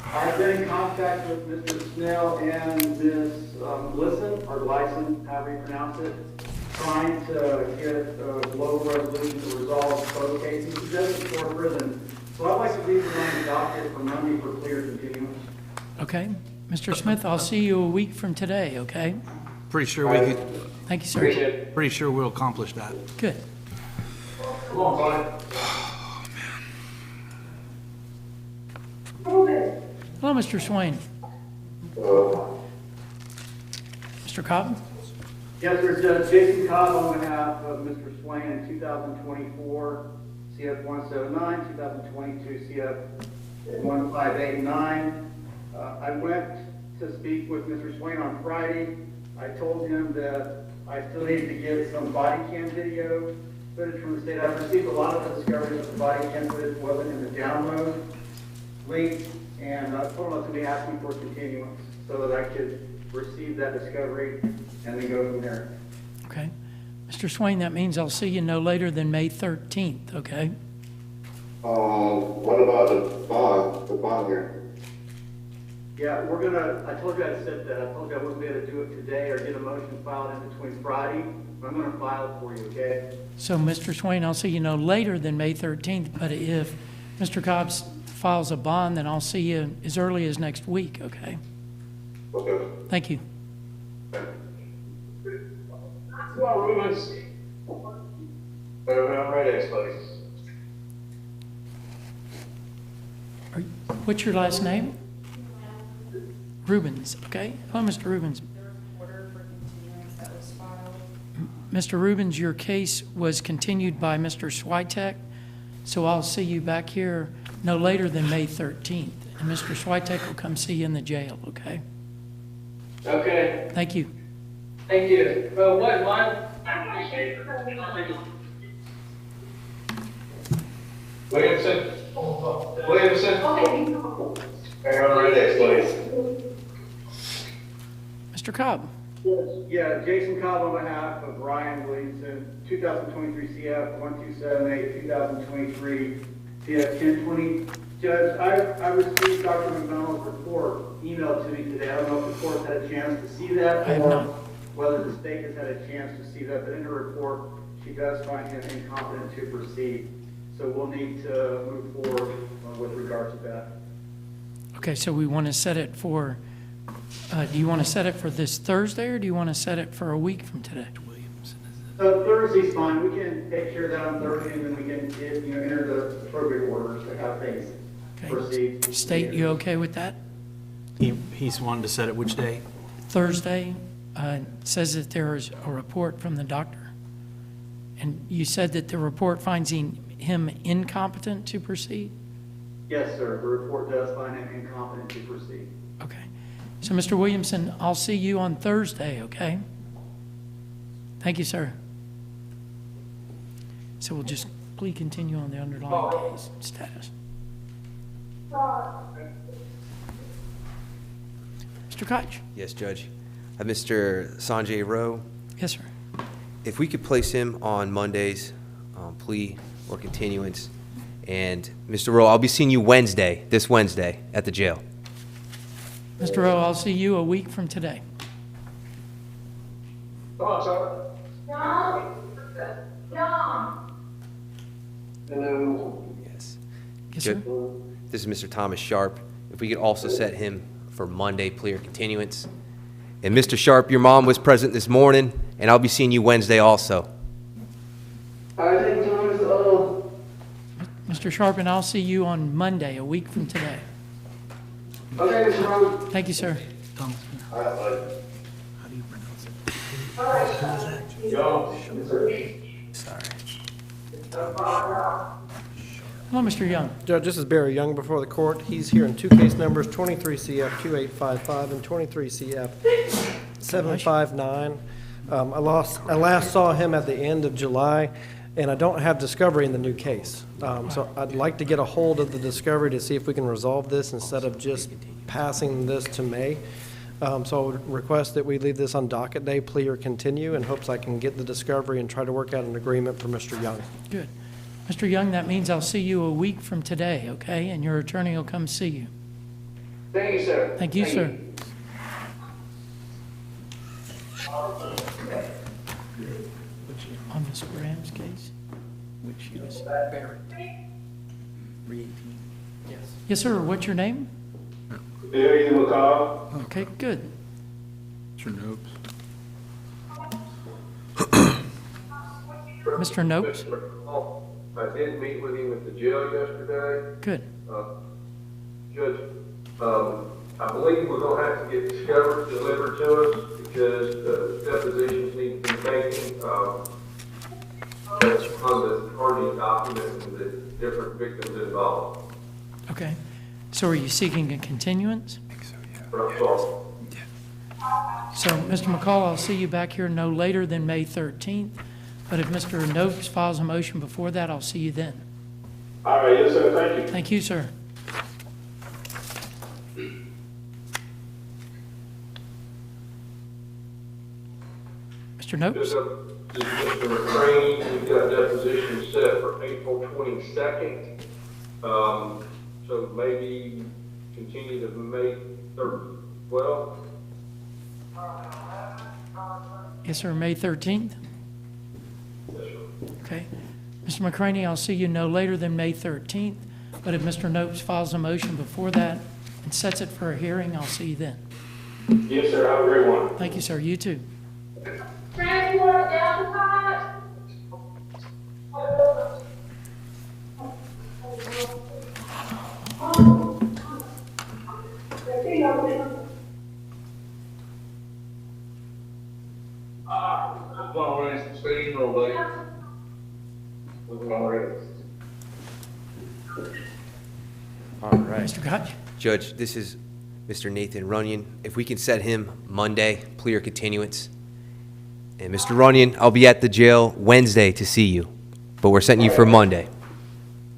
I've been in contact with Mr. Snell and Ms. Listen, or Lyson, however you pronounce it, trying to get a local resolution to resolve both cases. He doesn't for prison. So I'd like to leave it on the docket for Monday for clear continuance. Okay. Mr. Smith, I'll see you a week from today, okay? Pretty sure we could, Thank you, sir. pretty sure we'll accomplish that. Good. Come on, buddy. Hello, Mr. Swain. Mr. Cobb? Yes, there's Jason Cobb on behalf of Mr. Swain in 2024 CF 179, 2022 CF 1589. I went to speak with Mr. Swain on Friday. I told him that I still need to get some body cam video footage from the state. I've received a lot of the discoveries of the body cam footage wasn't in the download link, and I told him I was going to be asking for continuance so that I could receive that discovery and then go from there. Okay. Mr. Swain, that means I'll see you no later than May 13th, okay? What about the bond here? Yeah, I told you I'd set that. I told you I wasn't going to do it today or get a motion filed in between Friday, but I'm going to file it for you, okay? So, Mr. Swain, I'll see you no later than May 13th, but if Mr. Cobb files a bond, then I'll see you as early as next week, okay? Okay. Thank you. Well, Rubens. I'm ready, please. What's your last name? Rubens, okay? Hello, Mr. Rubens. Order for continuance that was filed. Mr. Rubens, your case was continued by Mr. Switek, so I'll see you back here no later than May 13th. And Mr. Switek will come see you in the jail, okay? Okay, Thank you. thank you. Well, what, Williamson. Williamson. I'm ready, please. Mr. Cobb. Yeah, Jason Cobb on behalf of Ryan Williamson, 2023 CF 1278, 2023 CF 1020. Judge, I received Dr. McDonald's report emailed to me today. I don't know if the court's had a chance to see that I have or not. whether the state has had a chance to see that, but in her report, she does find him incompetent to proceed. So we'll need to move forward with regard to that. Okay, so we want to set it for, do you want to set it for this Thursday, or do you want to set it for a week from today? Thursday's fine. We can take care of that on Thursday, and then we can enter the appropriate orders to have things proceed. State, you okay with that? He's wanted to set it which day? Thursday says that there is a report from the doctor. And you said that the report finds him incompetent to proceed? Yes, sir. The report does find him incompetent to proceed. Okay. So, Mr. Williamson, I'll see you on Thursday, okay? Thank you, sir. So we'll just please continue on the underlying case status. Mr. Koch? Yes, Judge. Mr. Sanjay Rowe, Yes, sir. if we could place him on Monday's plea or continuance. And Mr. Rowe, I'll be seeing you this Wednesday, at the jail. Mr. Rowe, I'll see you a week from today. Come on, sir. Hello. Yes. Yes, sir. This is Mr. Thomas Sharp. If we could also set him for Monday plea or continuance. And Mr. Sharp, your mom was present this morning, and I'll be seeing you Wednesday also. All right, thank you, Thomas. Mr. Sharp, and I'll see you on Monday, a week from today. Okay, Mr. Rose. Thank you, sir. Thomas, All right, bud. how do you pronounce it? Yo. Sorry. Hello, Mr. Young. Judge, this is Barry Young before the court. He's here in two case numbers, 23 CF 2855 and 23 CF 759. I last saw him at the end of July, and I don't have discovery in the new case. So I'd like to get a hold of the discovery to see if we can resolve this instead of just passing this to May. So I would request that we leave this on docket day, plea or continue, in hopes I can get the discovery and try to work out an agreement for Mr. Young. Good. Mr. Young, that means I'll see you a week from today, okay? And your attorney will come see you. Thank you, sir. Thank you, sir. On Ms. Graham's case, which she was Barrett. 318. Yes. Yes, sir. What's your name? Billy McCall. Okay, good. Mr. Nopes. Mr. Noakes? I did meet with him at the jail yesterday. Good. Judge, I believe we're gonna have to get discovery delivered to us because depositions need to be taken, on the charging documents and the different victims involved. Okay. So are you seeking a continuance? That's So, Mr. McCall, I'll see you back here no later than May 13th. But if Mr. Noakes files a motion before that, I'll see you then. All right, yes, sir, thank you. Thank you, sir. Mr. Noakes? Mr. McCrane, we've got deposition set for April 22nd. So maybe continue to May 3rd. Well, Yes, sir, May 13th? Okay. Mr. McCraney, I'll see you no later than May 13th, but if Mr. Noakes files a motion before that and sets it for a hearing, I'll see you then. Yes, sir, have a great one. Thank you, sir. You too. I'm gonna run some speed real late. We're gonna run. All right. Mr. Gotch? Judge, this is Mr. Nathan Runyon. If we can set him Monday, plea or continuance. And Mr. Runyon, I'll be at the jail Wednesday to see you, but we're setting you for Monday.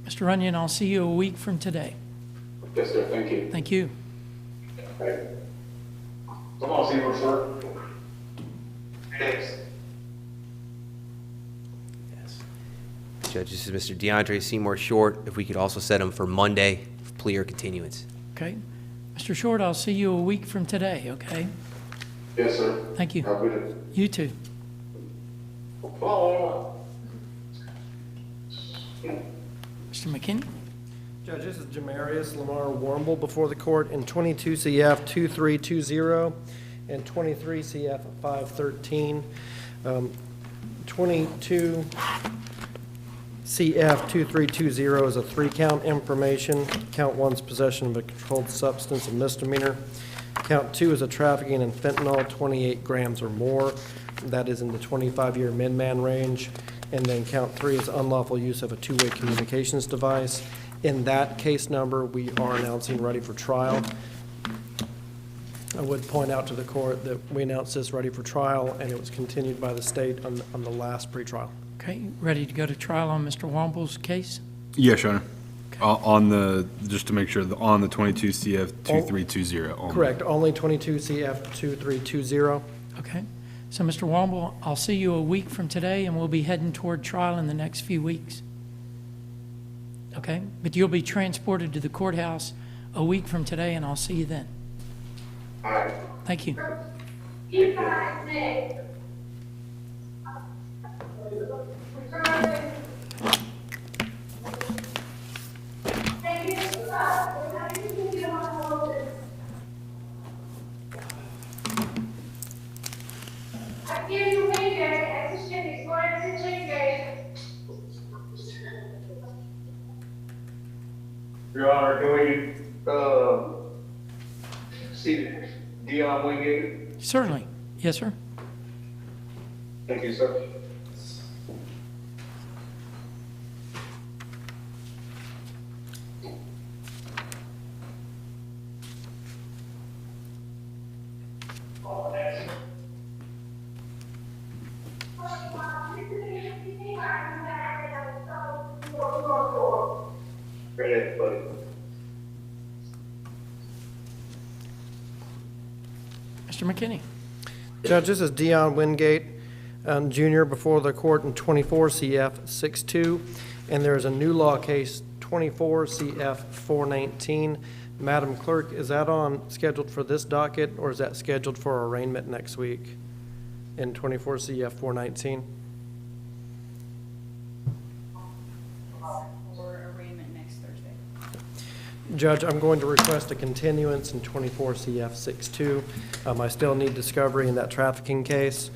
Mr. Runyon, I'll see you a week from today. Yes, sir, thank you. Thank you. Come on, Seymour, sir. Thanks. Yes. Judge, this is Mr. DeAndre Seymour Short. If we could also set him for Monday, plea or continuance. Okay. Mr. Short, I'll see you a week from today, okay? Yes, sir. Thank you. Have a good day. You too. Mr. McKinney? Judge, this is Jamarius Lamar Warmble before the court in 22 CF 2320 and 23 CF 513. 22 CF 2320 is a 3-count information. Count 1's possession of a controlled substance, a misdemeanor. Count 2 is a trafficking in fentanyl, 28 grams or more. That is in the 25-year min-man range. And then count 3 is unlawful use of a two-way communications device. In that case number, we are announcing ready for trial. I would point out to the court that we announced this ready for trial, and it was continued by the state on the last pretrial. Okay, ready to go to trial on Mr. Womble's case? Yes, Your Honor. On the, just to make sure, on the 22 CF 2320. only. Correct, only 22 CF 2320. Okay. So, Mr. Womble, I'll see you a week from today, and we'll be heading toward trial in the next few weeks. Okay? But you'll be transported to the courthouse a week from today, and I'll see you then. All right. Thank you. Your Honor, can we, see Dion Wingate? Certainly. Yes, sir. Thank you, sir. Great, buddy. Mr. McKinney? Judge, this is Dion Wingate, Jr. before the court in 24 CF 62, and there is a new law case, 24 CF 419. Madam Clerk, is that scheduled for this docket, or is that scheduled for arraignment next week in 24 CF 419? For arraignment next Thursday. Judge, I'm going to request a continuance in 24 CF 62. I still need discovery in that trafficking case,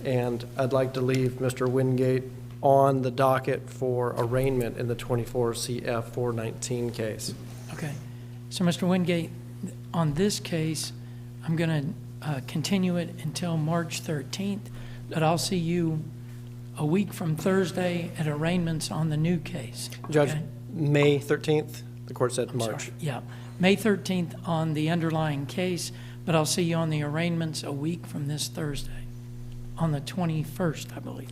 and I'd like to leave Mr. Wingate on the docket for arraignment in the 24 CF 419 case. Okay. So, Mr. Wingate, on this case, I'm going to continue it until March 13th, but I'll see you a week from Thursday at arraignments on the new case. Judge, okay? May 13th? The court said I'm March. sorry. Yeah, May 13th on the underlying case, but I'll see you on the arraignments a week from this Thursday, on the 21st, I believe.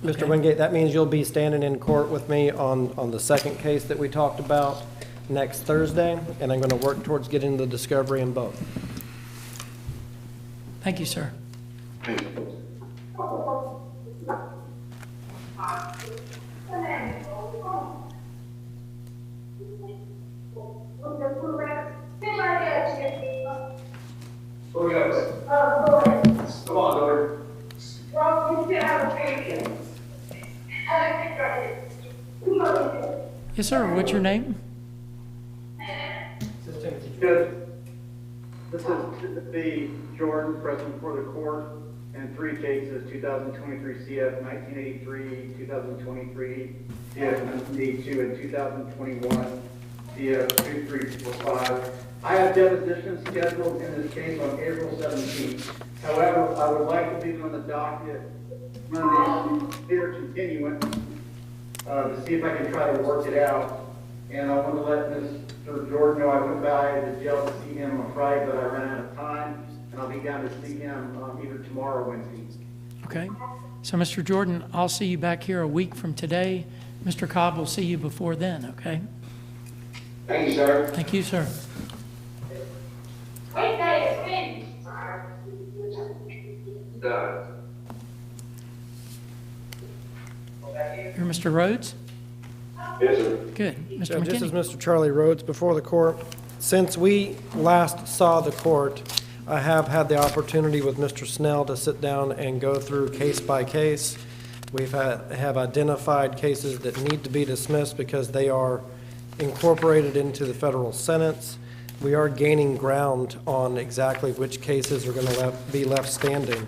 Mr. Okay. Wingate, that means you'll be standing in court with me on the second case that we talked about next Thursday, and I'm going to work towards getting the discovery in both. Thank you, sir. Come on, Lord. Yes, sir. What's your name? Good. This is Timothy Jordan, present before the court, in three cases, 2023 CF 1983, 2023 CF 1982, and 2021 CF 2345. I have depositions scheduled in this case on April 17th. However, I would like to leave on the docket Monday, clear continuance, to see if I can try to work it out. And I want to let Mr. Jordan know I went by the jail to see him on Friday, but I ran out of time, and I'll be down to see him either tomorrow or Wednesday. Okay. So, Mr. Jordan, I'll see you back here a week from today. Mr. Cobb will see you before then, okay? Thank you, sir. Thank you, sir. You're Mr. Rhodes? Yes, sir. Good. Mr. Judge, this is McKinney? Mr. Charlie Rhodes before the court. Since we last saw the court, I have had the opportunity with Mr. Snell to sit down and go through case by case. Have identified cases that need to be dismissed because they are incorporated into the federal sentence. We are gaining ground on exactly which cases are going to be left standing.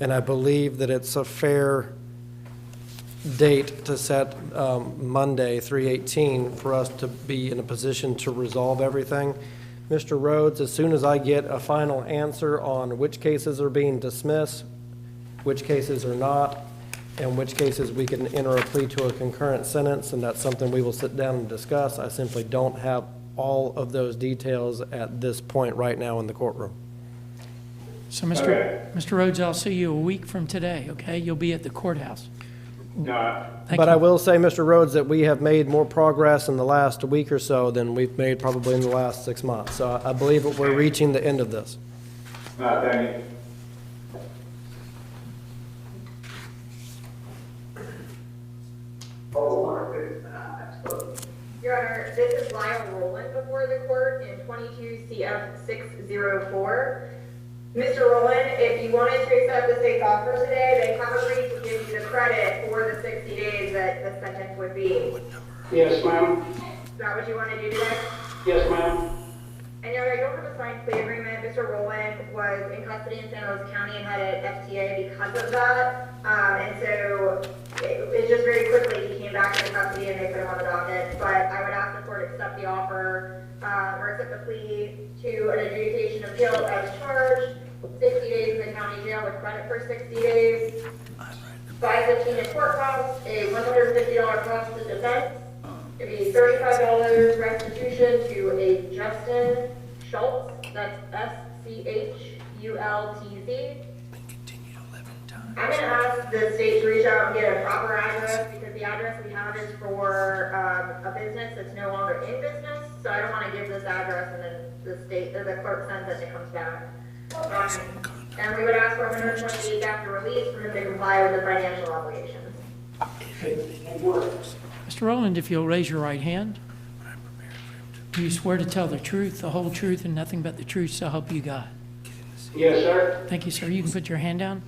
And I believe that it's a fair date to set Monday, 3/18, for us to be in a position to resolve everything. Mr. Rhodes, as soon as I get a final answer on which cases are being dismissed, which cases are not, and which cases we can enter a plea to a concurrent sentence, and that's something we will sit down and discuss. I simply don't have all of those details at this point right now in the courtroom. So, Mr. Rhodes, I'll see you a week from today, okay? You'll be at the courthouse. Thank But you. I will say, Mr. Rhodes, that we have made more progress in the last week or so than we've made probably in the last 6 months. So I believe that we're reaching the end of this. Thank you. Your Honor, this is Lyle Rowland before the court in 22 CF 604. Mr. Rowland, if you wanted to accept the state's offer today, they have agreed to give you the credit for the 60 days that the sentence would be. Yes, ma'am. Is that what you want to do today? Yes, ma'am. And Your Honor, I don't have a signed plea agreement. Mr. Rowland was in custody in San Jose County and had an FTA because of that. And so it's just very quickly he came back into custody and they put him on the docket. But I would ask the court to accept the offer or accept the plea to an adjudication of guilt as charged, 60 days in the county jail with credit for 60 days, $515 in court costs, a $150 cost to defense. It'd be $35 restitution to a Justin Schultz, that's SCHULTZ. I'm gonna ask the state to reach out and get a proper address because the address we have is for a business that's no longer in business. So I don't wanna give this address and then the state, or the clerk sends it and it comes back. And we would ask for 120 days after release for him to comply with the financial obligations. Mr. Rowland, if you'll raise your right hand. Do you swear to tell the truth, the whole truth, and nothing but the truth, so help you God? Yes, sir. Thank you, sir. You can put your hand down.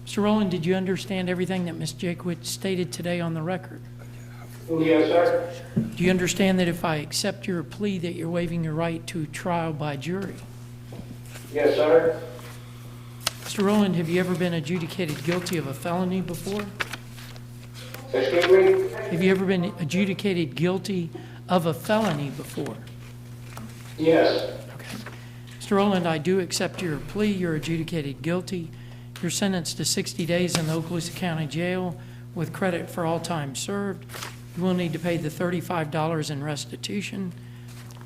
Mr. Rowland, did you understand everything that Ms. Jakewitz stated today on the record? Yes, sir. Do you understand that if I accept your plea that you're waiving your right to trial by jury? Yes, sir. Mr. Rowland, have you ever been adjudicated guilty of a felony before? Excuse me? Have you ever been adjudicated guilty of a felony before? Yes. Okay. Mr. Rowland, I do accept your plea. You're adjudicated guilty. You're sentenced to 60 days in the Okaloosa County Jail with credit for all time served. You will need to pay the $35 in restitution.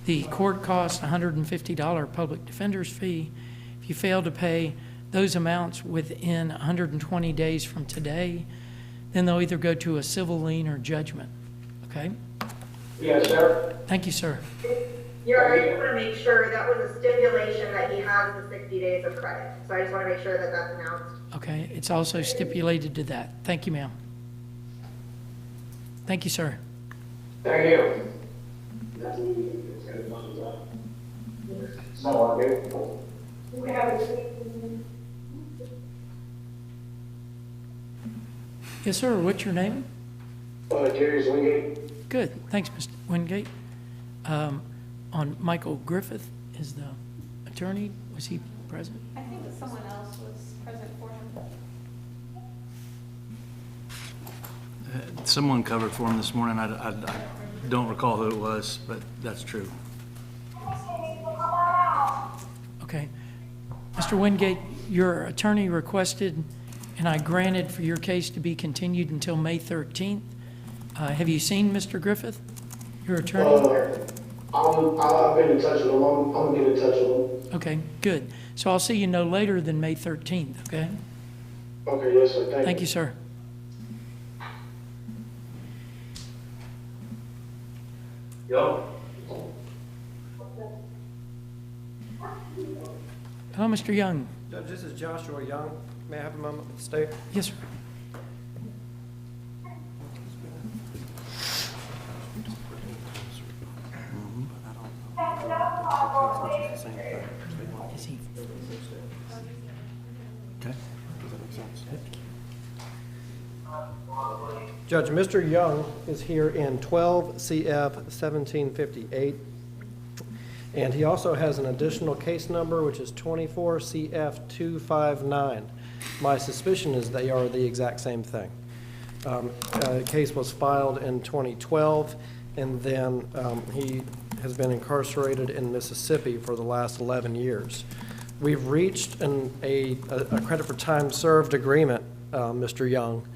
The court costs $150 public defender's fee. If you fail to pay those amounts within 120 days from today, then they'll either go to a civil lien or judgment. Okay? Yes, sir. Thank you, sir. Your Honor, I just want to make sure that was a stipulation that he has the 60 days of credit. So I just want to make sure that that's announced. Okay, it's also stipulated to that. Thank you, ma'am. Thank you, sir. Thank you. Yes, sir. What's your name? Jerry's Wingate. Good. Thanks, Mr. Wingate. On Michael Griffith is the attorney. Was he present? I think that someone else was present for him. Someone covered for him this morning. I don't recall who it was, but that's true. Okay. Mr. Wingate, your attorney requested, and I granted for your case to be continued until May 13th. Have you seen Mr. Griffith, your attorney? I've been in touch with him. I'm gonna get in touch with him. Okay, good. So I'll see you no later than May 13th, okay? Okay, yes, sir. Thank you. Thank you, sir. Yo, Hello, Mr. Young. Judge, this is Joshua Young. May I have a moment to stay? Yes, sir. Is he? Okay. Judge, Mr. Young is here in 12 CF 1758, and he also has an additional case number, which is 24 CF 259. My suspicion is they are the exact same thing. The case was filed in 2012, and then he has been incarcerated in Mississippi for the last 11 years. We've reached a credit for time served agreement, Mr. Young,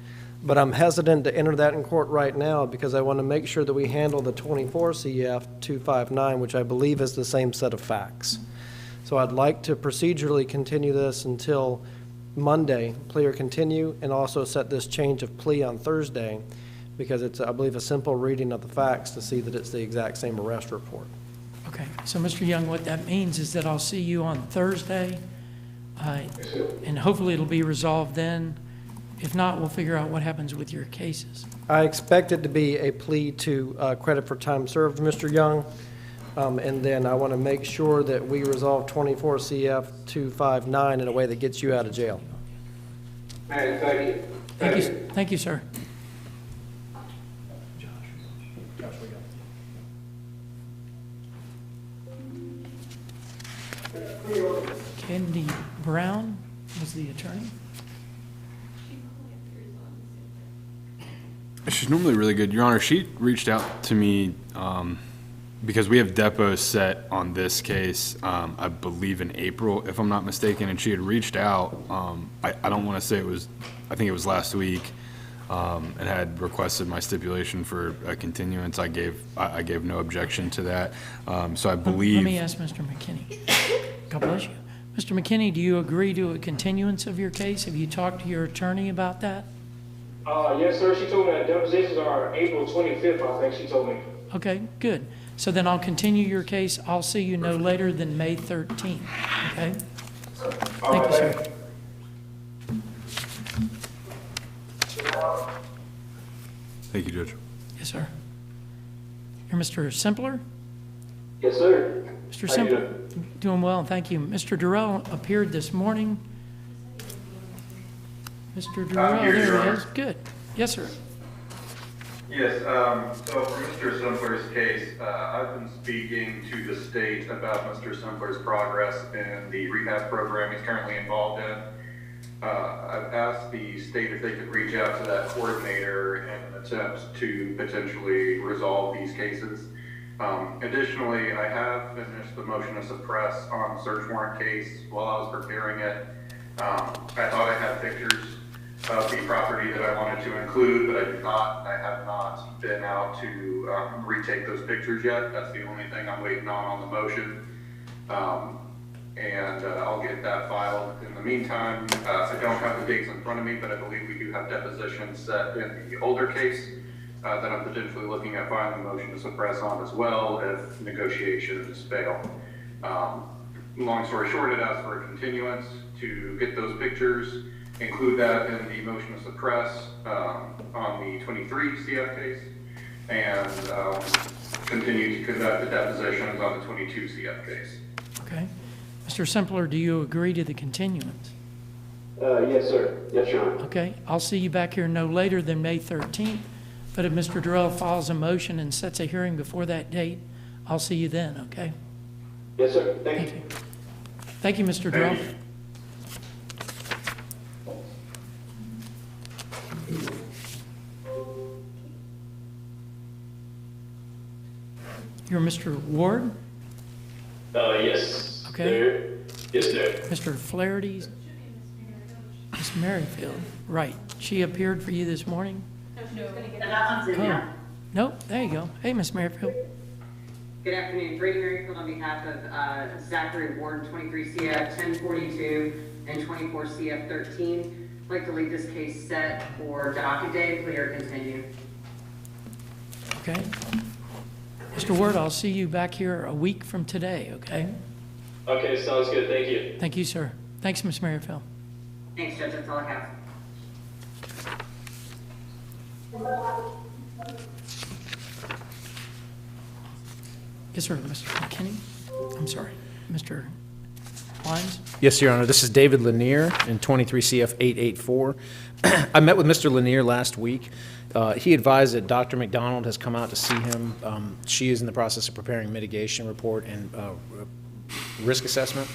but I'm hesitant to enter that in court right now because I want to make sure that we handle the 24 CF 259, which I believe is the same set of facts. So I'd like to procedurally continue this until Monday, plea or continue, and also set this change of plea on Thursday because it's, I believe, a simple reading of the facts to see that it's the exact same arrest report. Okay, so Mr. Young, what that means is that I'll see you on Thursday, and hopefully it'll be resolved then. If not, we'll figure out what happens with your cases. I expect it to be a plea to credit for time served, Mr. Young, and then I want to make sure that we resolve 24 CF 259 in a way that gets you out of jail. Man, thank you. Thank you, sir. Candy Brown was the attorney. She's normally really good. Your Honor, she reached out to me because we have depots set on this case, I believe in April, if I'm not mistaken, and she had reached out, I don't want to say it was, I think it was last week, and had requested my stipulation for a continuance. I gave no objection to that. So I believe... Let me ask Mr. McKinney. God bless you. Mr. McKinney, do you agree to a continuance of your case? Have you talked to your attorney about that? Yes, sir. She told me that depositions are April 25th, I think she told me. Okay, good. So then I'll continue your case. I'll see you no later than May 13th, okay? Thank you, sir. Thank you, Judge. Yes, sir. You're Mr. Simpler? Yes, sir. Mr. How you Simple, doing well, thank you. Mr. Durrell appeared this morning. Mr. Durrell, here, Your there he Honor. is. Good. Yes, sir. Yes, so for Mr. Simpler's case, I've been speaking to the state about Mr. Simpler's progress in the rehab program he's currently involved in. I've asked the state if they could reach out to that coordinator in an attempt to potentially resolve these cases. Additionally, I have finished the motion to suppress on the search warrant case. While I was preparing it, I thought I had pictures of the property that I wanted to include, but I did not. I have not been out to retake those pictures yet. That's the only thing I'm waiting on the motion. And I'll get that filed. In the meantime, I don't have the dates in front of me, but I believe we do have depositions set in the older case that I'm potentially looking at filing a motion to suppress on as well if negotiations fail. Long story short, it asks for a continuance to get those pictures, include that in the motion to suppress on the 23 CF case, and continue to conduct the depositions on the 22 CF case. Okay. Mr. Simpler, do you agree to the continuance? Yes, sir. Yes, Your Honor. Okay. I'll see you back here no later than May 13th, but if Mr. Durrell files a motion and sets a hearing before that date, I'll see you then, okay? Yes, sir. Thank you. Thank you, Mr. Durrell. Thank you. You're Mr. Ward? Yes. Okay. Sir. Yes, sir. Mr. Flaherty? Miss Merrifield, right. She appeared for you this morning? Oh, nope, there you go. Hey, Miss Merrifield. Good afternoon, Brady Merrifield on behalf of Zachary Ward, 23 CF 1042 and 24 CF 13. I'd like to leave this case set for docket day, plea or continue. Okay. Mr. Ward, I'll see you back here a week from today, okay? Okay, sounds good. Thank you. Thank you, sir. Thanks, Miss Merrifield. Thanks, Judge, that's all I have. Yes, sir, Mr. McKinney? I'm sorry, Mr. Lyons? Yes, Your Honor. This is David Lanier in 23 CF 884. I met with Mr. Lanier last week. He advised that Dr. McDonald has come out to see him. She is in the process of preparing a mitigation report and risk assessment.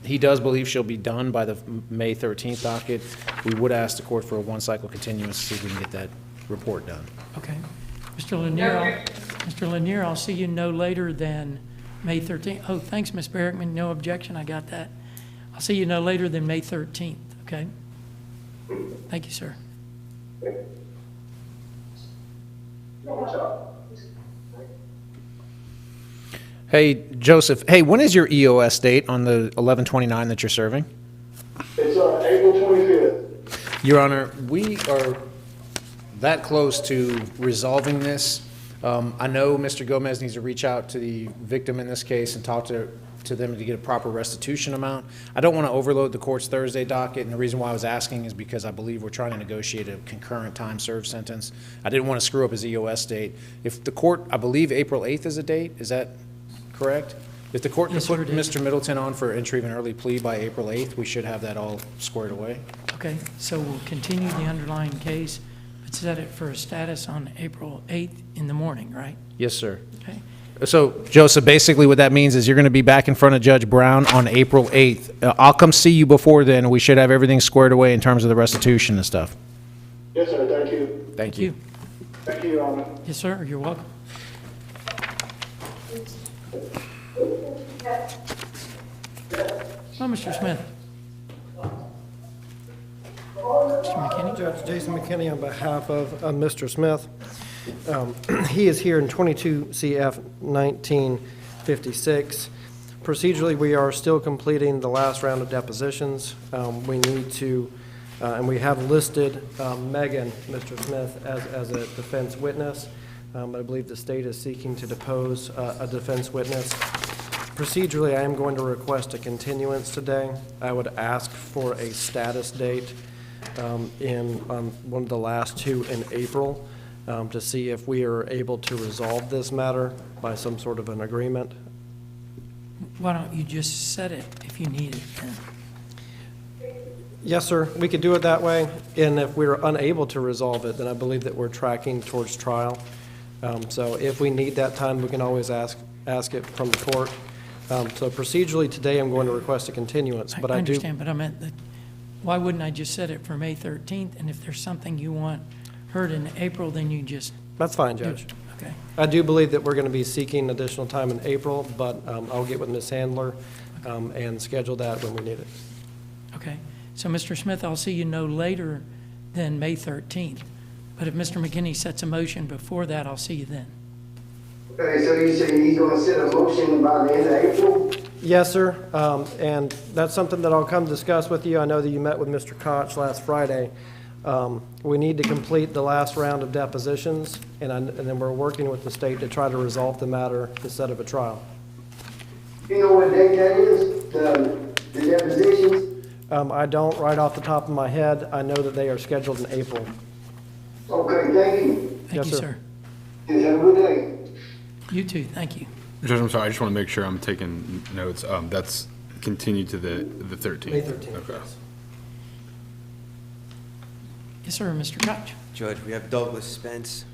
He does believe she'll be done by the May 13th docket. We would ask the court for a one-cycle continuance to see if we can get that report done. Okay. Mr. Lanier, I'll see you no later than May 13th. Oh, thanks, Ms. Barrickman. No objection. I got that. I'll see you no later than May 13th, okay? Thank you, sir. Hey, Joseph. Hey, when is your EOS date on the 11/29 that you're serving? It's April 25th. Your Honor, we are that close to resolving this. I know Mr. Gomez needs to reach out to the victim in this case and talk to them to get a proper restitution amount. I don't want to overload the court's Thursday docket, and the reason why I was asking is because I believe we're trying to negotiate a concurrent time served sentence. I didn't want to screw up his EOS date. If the court, I believe April 8th is a date, is that correct? If the court can Yes, sir, put it is. Mr. Middleton on for entry of an early plea by April 8th, we should have that all squared away. Okay, so we'll continue the underlying case, but set it for a status on April 8th in the morning, right? Yes, sir. Okay. So, Joseph, basically what that means is you're going to be back in front of Judge Brown on April 8th. I'll come see you before then, and we should have everything squared away in terms of the restitution and stuff. Yes, sir. Thank you. Thank you. Thank you, Your Honor. Yes, sir, you're welcome. Oh, Mr. Smith. Mr. McKinney? Judge Jason McKinney on behalf of Mr. Smith. He is here in 22 CF 1956. Procedurally, we are still completing the last round of depositions. We need to, and we have listed Megan, Mr. Smith, as a defense witness. I believe the state is seeking to depose a defense witness. Procedurally, I am going to request a continuance today. I would ask for a status date in one of the last two in April. to see if we are able to resolve this matter by some sort of an agreement. Why don't you just set it if you need it then? Yes, sir, we could do it that way, and if we're unable to resolve it, then I believe that we're tracking towards trial. So if we need that time, we can always ask it from the court. So procedurally, today, I'm going to request a continuance, but I I do. understand, but I meant that, why wouldn't I just set it for May 13th? And if there's something you want heard in April, then you just. That's fine, do Judge. it. Okay. I do believe that we're going to be seeking additional time in April, but I'll get with Ms. Handler and schedule that when we need it. Okay. So, Mr. Smith, I'll see you no later than May 13th. But if Mr. McKinney sets a motion before that, I'll see you then. Okay, so you say he's gonna set a motion by the end of April? Yes, sir, and that's something that I'll come discuss with you. I know that you met with Mr. Koch last Friday. We need to complete the last round of depositions, and then we're working with the state to try to resolve the matter instead of a trial. You know what date that is, the depositions? I don't right off the top of my head. I know that they are scheduled in April. Okay, thank you. Thank you, sir. Yes, have a good day. You too, thank you. Judge, I'm sorry, I just want to make sure I'm taking notes. That's continued to the 13th. May 13th, Okay. yes. Yes, sir, Mr. Koch. Judge, we have Douglas Spence.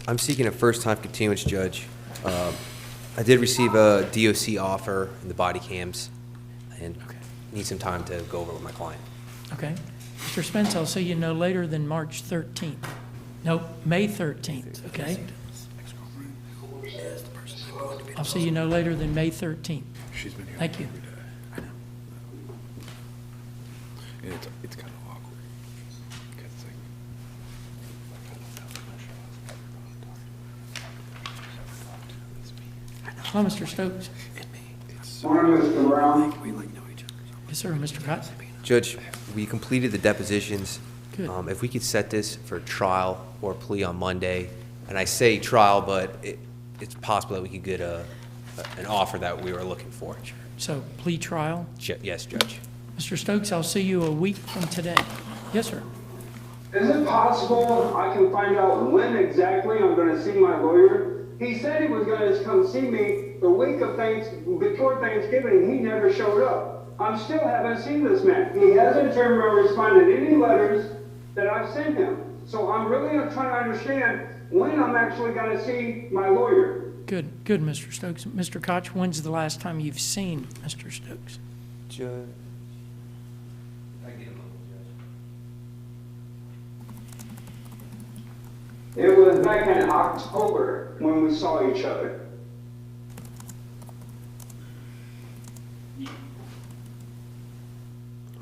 I'm seeking a first-time continuance, Judge. I did receive a DOC offer in the body cams, and need some time to go over it with my client. Okay. Mr. Spence, I'll see you no later than March 13th. No, May 13th, okay? I'll see you no later than May 13th. She's been here. Thank you. I know. And it's kind of awkward. Because it's like, Hello, Mr. Stokes. Morning, Mr. Brown. Yes, sir, Mr. Koch. Judge, we completed the depositions. Good. If we could set this for trial or plea on Monday, and I say trial, but it's possible that we could get an offer that we were looking for. So, plea trial. Yes, Judge. Mr. Stokes, I'll see you a week from today. Yes, sir. Is it possible I can find out when exactly I'm gonna see my lawyer? He said he was gonna come see me the week of before Thanksgiving. He never showed up. I still haven't seen this man. He hasn't responded to any letters that I've sent him. So I'm really trying to understand when I'm actually gonna see my lawyer. Good, Mr. Stokes. Mr. Koch, when's the last time you've seen Mr. Stokes? Judge. It was back in October when we saw each other. I'm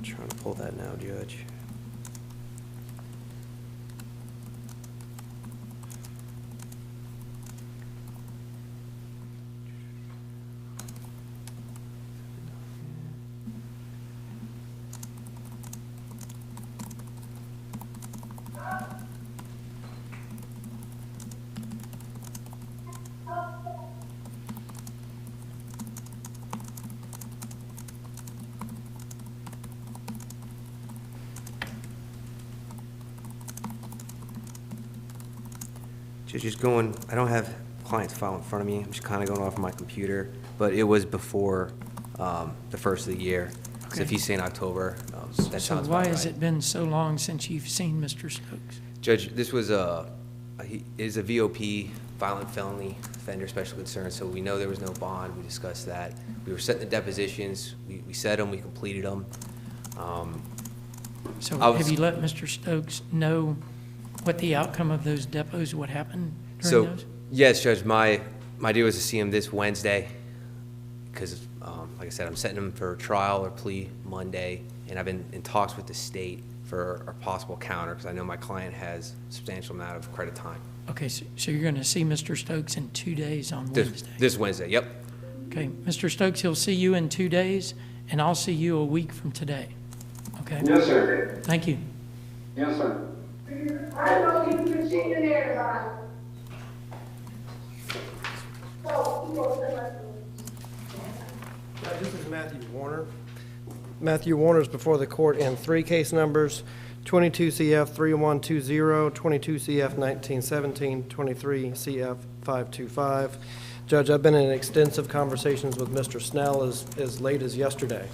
trying to pull that now, Judge. Just going, I don't have client's file in front of me. I'm just kind of going off my computer, but it was before the first of the year. So if he's saying October, that So sounds why about has right. it been so long since you've seen Mr. Stokes? Judge, this was he is a VOP, violent felony offender, special concern, so we know there was no bond. We discussed that. We were setting the depositions. We set them, we completed them. So have you let Mr. Stokes know what the outcome of those depots, what happened during those? Yes, Judge, my deal was to see him this Wednesday, because, like I said, I'm setting him for trial or plea Monday, and I've been in talks with the state for a possible counter, because I know my client has a substantial amount of credit time. Okay, so you're going to see Mr. Stokes in 2 days on Wednesday? This Wednesday, yep. Okay, Mr. Stokes, he'll see you in 2 days, and I'll see you a week from today. Okay? Yes, sir. Thank you. Yes, sir. I know you can see in there, This is Matthew Warner. Matthew Warner is before the court in 3 case numbers, 22 CF 3120, 22 CF 1917, 23 CF 525. Judge, I've been in extensive conversations with Mr. Snell as late as yesterday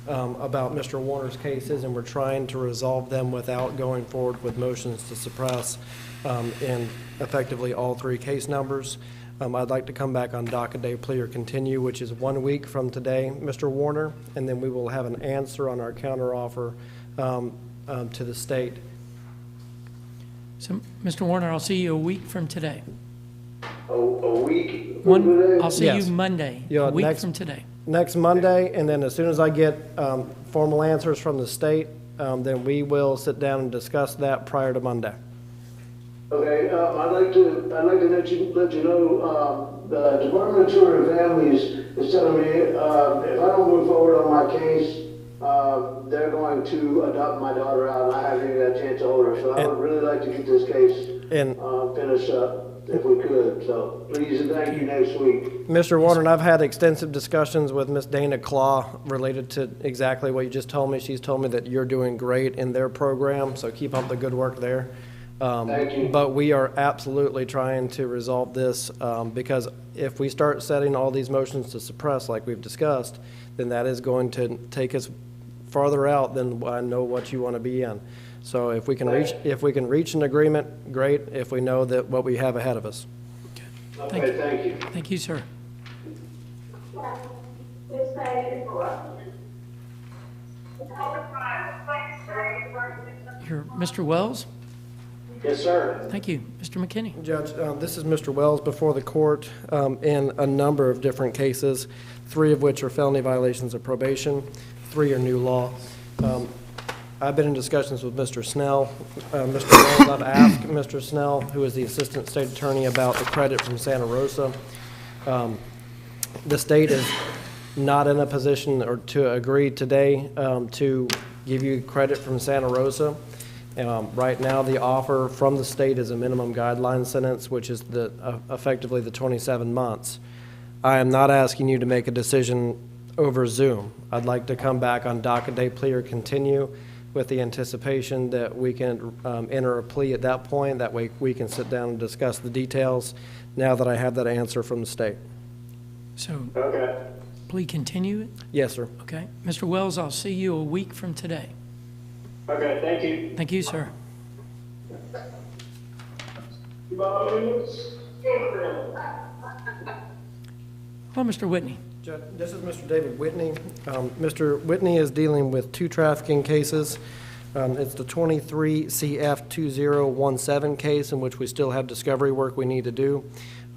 about Mr. Warner's cases, and we're trying to resolve them without going forward with motions to suppress in effectively all three case numbers. I'd like to come back on docket day plea or continue, which is 1 week from today, Mr. Warner, and then we will have an answer on our counteroffer to the state. So, Mr. Warner, I'll see you a week from today. A week? I'll see Yes. you Monday, Yeah, a week from today. Next Monday, and then as soon as I get formal answers from the state, then we will sit down and discuss that prior to Monday. Okay, I'd like to let you know, the Department of Children and Families is telling me, if I don't move forward on my case, they're going to adopt my daughter out, and I haven't even had a chance to hold her, so I would really like to get this case finished up if we could, so please and thank you next week. Mr. Warner, and I've had extensive discussions with Ms. Dana Claw related to exactly what you just told me. She's told me that you're doing great in their program, so keep up the good work there. Thank you. But we are absolutely trying to resolve this because if we start setting all these motions to suppress like we've discussed, then that is going to take us farther out than I know what you want to be in. So if we can reach an agreement, great. If we know that what we have ahead of us. Okay, thank you. Thank you, sir. You're Mr. Wells? Yes, sir. Thank you. Mr. McKinney? Judge, this is Mr. Wells before the court in a number of different cases, 3 of which are felony violations of probation, 3 are new law. I've been in discussions with Mr. Snell. Mr. Wells, I've asked Mr. Snell, who is the Assistant State Attorney, about the credit from Santa Rosa. The state is not in a position or to agree today to give you credit from Santa Rosa. Right now, the offer from the state is a minimum guideline sentence, which is effectively the 27 months. I am not asking you to make a decision over Zoom. I'd like to come back on docket day plea or continue with the anticipation that we can enter a plea at that point. That way we can sit down and discuss the details now that I have that answer from the state. So, Okay. plea continue? Yes, sir. Okay. Mr. Wells, I'll see you a week from today. Okay, thank you. Thank you, sir. Hello, Mr. Whitney. Judge, this is Mr. David Whitney. Mr. Whitney is dealing with 2 trafficking cases. It's the 23 CF 2017 case in which we still have discovery work we need to do.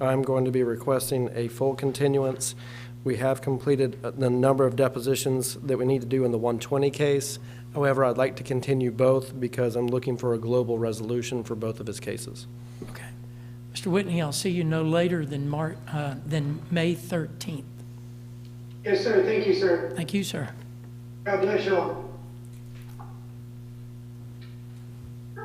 I'm going to be requesting a full continuance. We have completed the number of depositions that we need to do in the 120 case. However, I'd like to continue both because I'm looking for a global resolution for both of his cases. Okay. Mr. Whitney, I'll see you no later than May 13th. Yes, sir, thank you, sir. Thank you, sir. God bless you all. Your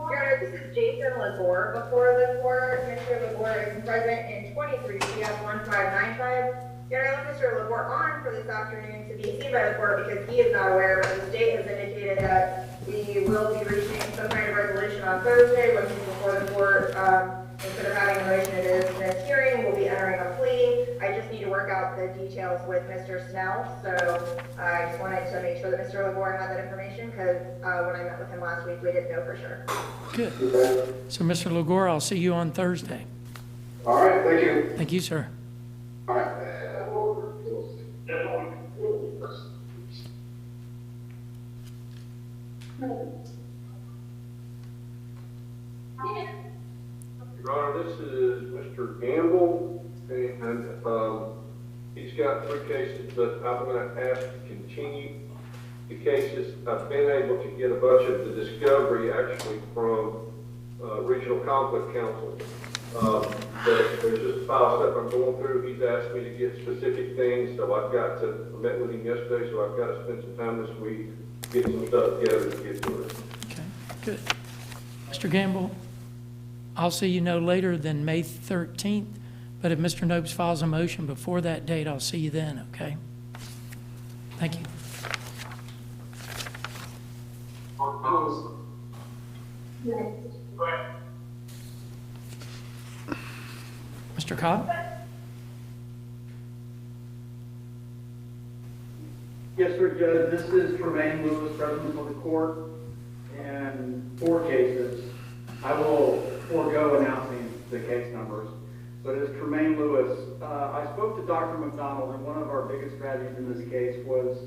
Honor, this is Jason Labor before the court. Mr. Labor is present in 23 CF 1595. Your Honor, I left Mr. Labor on for this afternoon to be seen by the court because he is not aware, but the state has indicated that we will be reaching some kind of resolution on Thursday, which is before the court. Instead of having a motion to dismiss hearing, we'll be entering a plea. I just need to work out the details with Mr. Snell, so I just wanted to make sure that Mr. Labor had that information because when I met with him last week, we didn't know for sure. Good. So, Mr. Lagore, I'll see you on Thursday. All right, thank you. Thank you, sir. All right. Your Honor, this is Mr. Gamble, and he's got 3 cases, but I'm going to ask to continue the cases. I've been able to get a bunch of the discovery actually from Regional Conflict Counsel. But there's just a file stuff I'm going through. He's asked me to get specific things, so I met with him yesterday, so I've got to spend some time this week, get some stuff together to get to it. Okay, good. Mr. Gamble, I'll see you no later than May 13th, but if Mr. Nopes files a motion before that date, I'll see you then, okay? Thank you. Mr. Cobb? Yes, sir, Judge. This is Tremaine Lewis, president of the court, and 4 cases. I will forego announcing the case numbers, but it's Tremaine Lewis. I spoke to Dr. McDonald, and one of our biggest strategies in this case was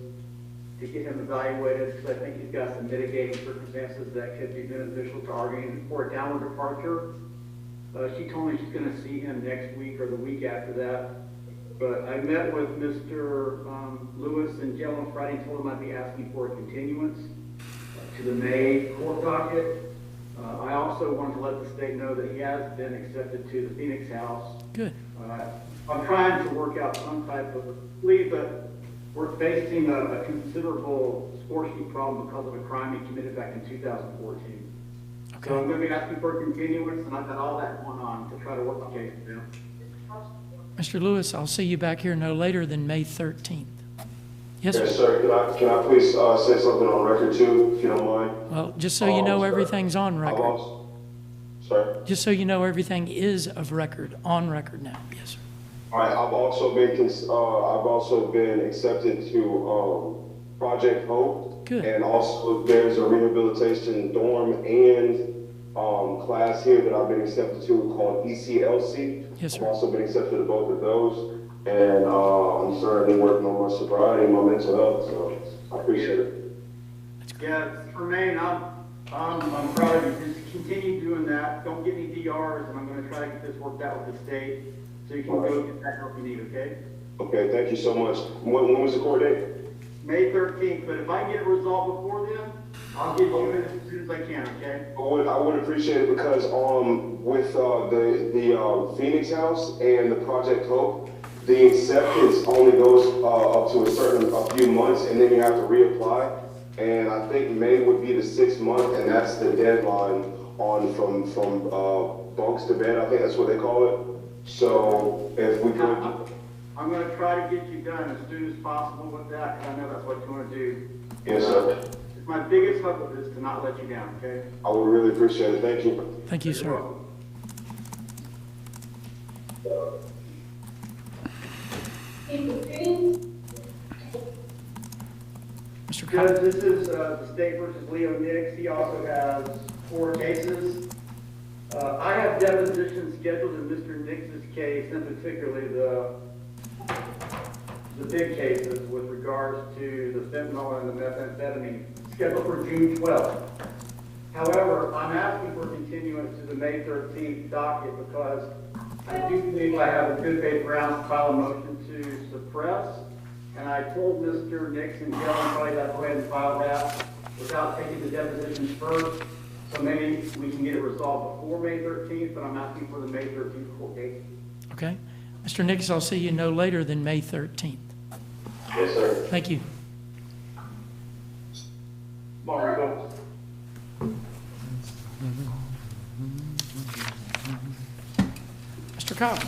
to get him evaluated, because I think he's got some mitigating circumstances that could be beneficial to arguing for a downward departure. She told me she's going to see him next week or the week after that. But I met with Mr. Lewis in jail on Friday and told him I'd be asking for a continuance to the May court docket. I also wanted to let the state know that he has been accepted to the Phoenix house. Good. I'm trying to work out some type of plea, but we're facing a considerable score sheet problem because of a crime he committed back in 2014. Okay. So I'm going to be asking for a continuance, and I've got all that going on to try to work my case down. Mr. Lewis, I'll see you back here no later than May 13th. Yes, Yes, sir. sir. Can I please say something on record too, if you don't mind? Well, just so you know everything's on record. Sorry? Just so you know everything is of record, on record now. Yes, sir. All right, I've also been accepted to Project Hope. Good. And also there's a rehabilitation dorm and class here that I've been accepted to called ECLC. Yes, sir. I've also been accepted to both of those. And I'm certainly working on my sobriety and my mental health, so I appreciate it. Yeah, Tremaine, I'm proud of you. Just continue doing that. Don't get any DRs, and I'm going to try to get this worked out with the state so you can go get that help you need, okay? Okay, thank you so much. When was the court date? May 13th, but if I get it resolved before then, I'll get you in as soon as I can, okay? I would appreciate it because with the Phoenix House and the Project Hope, the acceptance only goes up to a few months, and then you have to reapply. And I think May would be the 6th month, and that's the deadline on from bunks to bed. I think that's what they call it. So if we could, I'm going to try to get you done as soon as possible with that, because I know that's what you want to do. yes, sir. My biggest hope is to not let you down, okay? I would really appreciate it. Thank you. Thank you, sir. Mr. Judge, Cobb? this is the state versus Leo Nix. He also has 4 cases. I have depositions scheduled in Mr. Nix's case, and particularly the big cases with regards to the fentanyl and the methamphetamine, scheduled for June 12th. However, I'm asking for continuance to the May 13th docket because I do believe I have a good faith grounds to file a motion to suppress. And I told Mr. Nix in jail and probably have to go ahead and file that without taking the depositions first. So maybe we can get it resolved before May 13th, but I'm asking for the May 13th court date. Okay. Mr. Nix, I'll see you no later than May 13th. Yes, sir. Thank you. Mario. Mr. Cobb?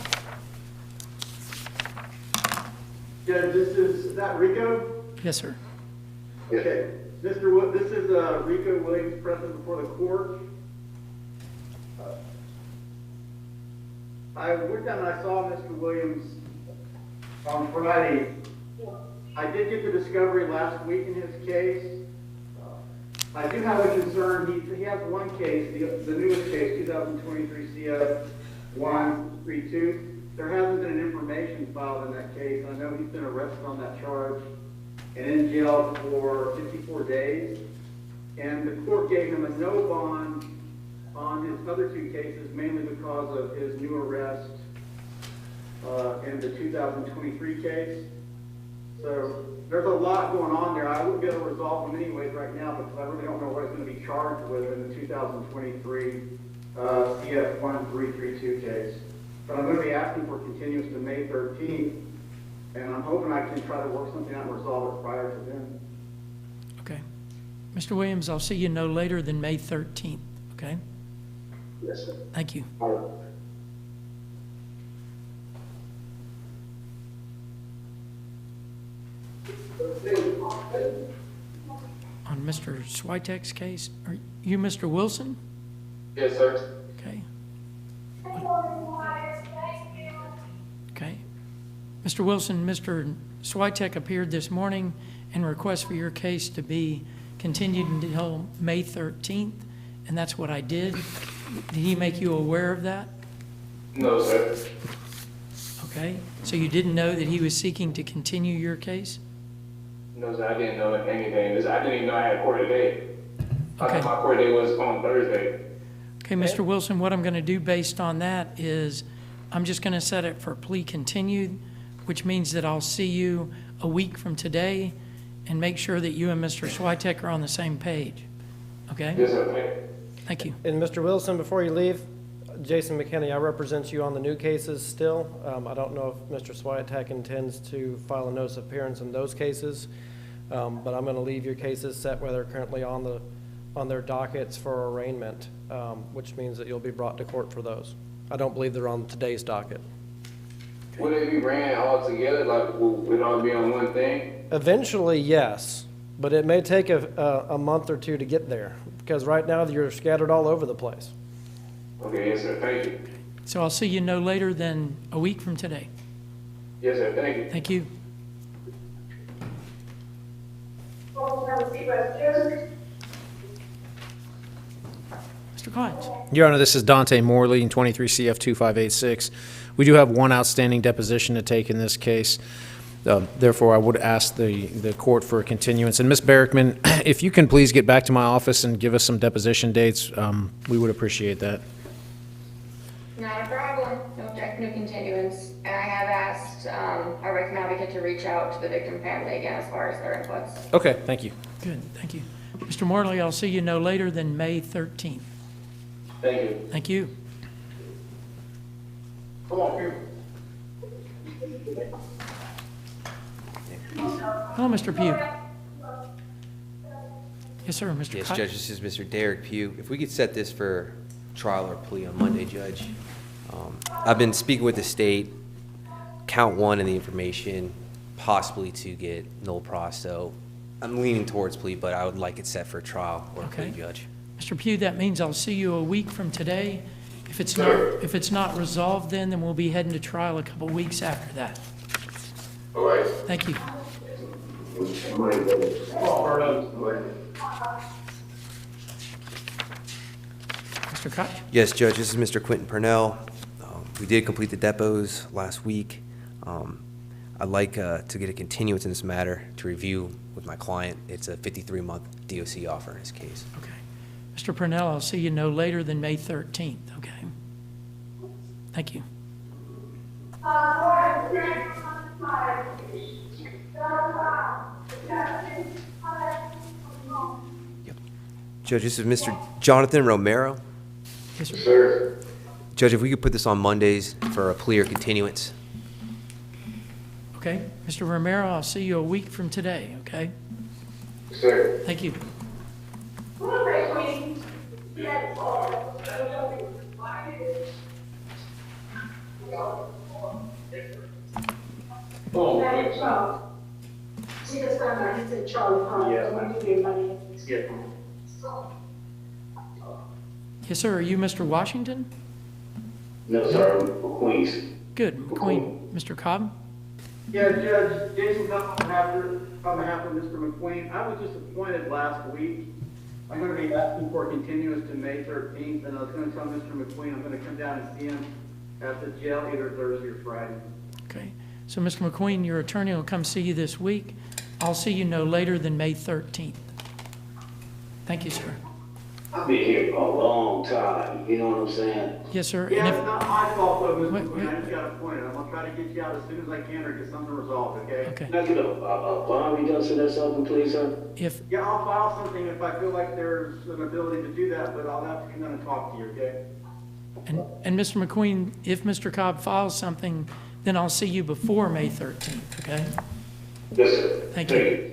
Judge, is that Rico? Yes, sir. Okay. This is Rico Williams present before the court. I went down and I saw Mr. Williams on Friday. I did get the discovery last week in his case. I do have a concern. He has one case, the newest case, 2023 CF 132. There hasn't been an information filed in that case. I know he's been arrested on that charge and in jail for 54 days. And the court gave him a no bond on his other 2 cases, mainly because of his new arrest in the 2023 case. So there's a lot going on there. I wouldn't be able to resolve them anyways right now because I really don't know what he's going to be charged with in the 2023 CF 1332 case. But I'm going to be asking for continuance to May 13th, and I'm hoping I can try to work something out and resolve it prior to then. Okay. Mr. Williams, I'll see you no later than May 13th, okay? Yes, sir. Thank you. All right. On Mr. Switek's case. Are you Mr. Wilson? Yes, sir. Okay. Okay. Mr. Wilson, Mr. Switek appeared this morning and requested for your case to be continued until May 13th, and that's what I did. Did he make you aware of that? No, sir. Okay. So you didn't know that he was seeking to continue your case? No, sir, I didn't know anything. I didn't even know I had court today. I Okay. thought my court date was on Thursday. Okay, Mr. Wilson, what I'm going to do based on that is I'm just going to set it for plea continued, which means that I'll see you a week from today and make sure that you and Mr. Switek are on the same page. Okay? Yes, sir. Thank you. And Mr. Wilson, before you leave, Jason McKinney, I represent you on the new cases still. I don't know if Mr. Switek intends to file a notice of appearance in those cases, but I'm going to leave your cases set where they're currently on their dockets for arraignment, which means that you'll be brought to court for those. I don't believe they're on today's docket. Would it be ran all together? Like, would it all be on one thing? Eventually, yes, but it may take a month or two to get there, because right now you're scattered all over the place. Okay, yes, sir. Thank you. So I'll see you no later than a week from today. Yes, sir. Thank you. Thank you. Mr. Klein's. Your Honor, this is Dante Morley, 23 CF 2586. We do have one outstanding deposition to take in this case. Therefore, I would ask the court for a continuance. And Ms. Barrickman, if you can please get back to my office and give us some deposition dates, we would appreciate that. Not a problem. No object, no continuance. And I have asked our victim advocate to reach out to the victim family again as far as their inputs. Okay, thank you. Good, thank you. Mr. Morley, I'll see you no later than May 13th. Thank you. Thank you. Come on, people. Hello, Mr. Pugh. Yes, sir, Mr. Yes, Cott. Judge, this is Mr. Derek Pugh. If we could set this for trial or plea on Monday, Judge. I've been speaking with the state, count one in the information, possibly to get null pros, so I'm leaning towards plea, but I would like it set for trial or plea, Okay. Judge. Mr. Pugh, that means I'll see you a week from today. If it's not resolved then we'll be heading to trial a couple weeks after that. All right. Thank you. Mr. Koch? Yes, Judge, this is Mr. Quentin Purnell. We did complete the depots last week. I'd like to get a continuance in this matter to review with my client. It's a 53-month DOC offer in his case. Okay. Mr. Purnell, I'll see you no later than May 13th, okay? Thank you. Yep. Judge, this is Mr. Jonathan Romero. Yes, sir. Sir. Judge, if we could put this on Mondays for a plea or continuance. Okay. Mr. Romero, I'll see you a week from today, okay? Sir. Thank you. Yes, sir. Are you Mr. Washington? No, sir, Queens. Good. McQueen. Mr. Cobb? Yeah, Judge, Jason Cobb on behalf of Mr. McQueen. I was just appointed last week. I'm going to be asking for a continuance to May 13th, and I was going to tell Mr. McQueen I'm going to come down and see him at the jail either Thursday or Friday. Okay. So, Mr. McQueen, your attorney will come see you this week. I'll see you no later than May 13th. Thank you, sir. I've been here for a long time, you know what I'm saying? Yes, sir. Yeah, And it's not my fault though, Mr. Wait, McQueen. I just got appointed. I'm going to try to get you out as soon as I can or get something resolved, okay? Okay. Can I get a bond reduction or something, please, sir? If, Yeah, I'll file something if I feel like there's an ability to do that, but I'll have to come down and talk to you, okay? and Mr. McQueen, if Mr. Cobb files something, then I'll see you before May 13th, okay? Yes, sir. Thank you.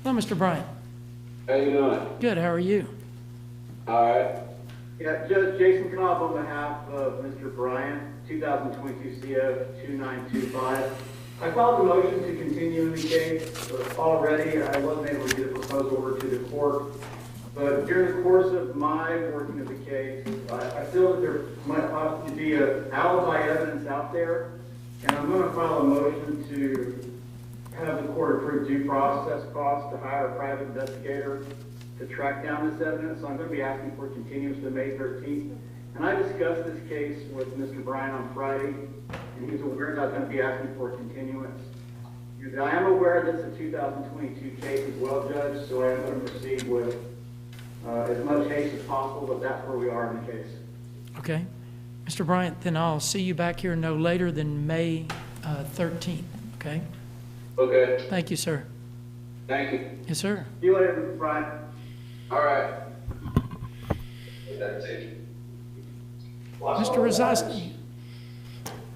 Hello, Mr. Bryant. How you doing? Good. How are you? All right. Yeah, Judge Jason Cobb on behalf of Mr. Bryant, 2022 CF 2925. I filed a motion to continue the case, but already I wasn't able to get a proposed order to the court. But during the course of my working of the case, I feel that there might possibly be a alibi evidence out there, and I'm going to file a motion to have the court approve due process costs to hire a private investigator to track down this evidence. So I'm going to be asking for continuance to May 13th. And I discussed this case with Mr. Bryan on Friday, and he was aware that I was going to be asking for continuance. I am aware that it's a 2022 case as well, Judge, so I am going to proceed with as much haste as possible, but that's where we are in the case. Okay. Mr. Bryant, then I'll see you back here no later than May 13th, okay? Okay, Thank you, sir. thank you. Yes, sir. See you later, Mr. Bryan. All right. That's it. Mr. Rosasti.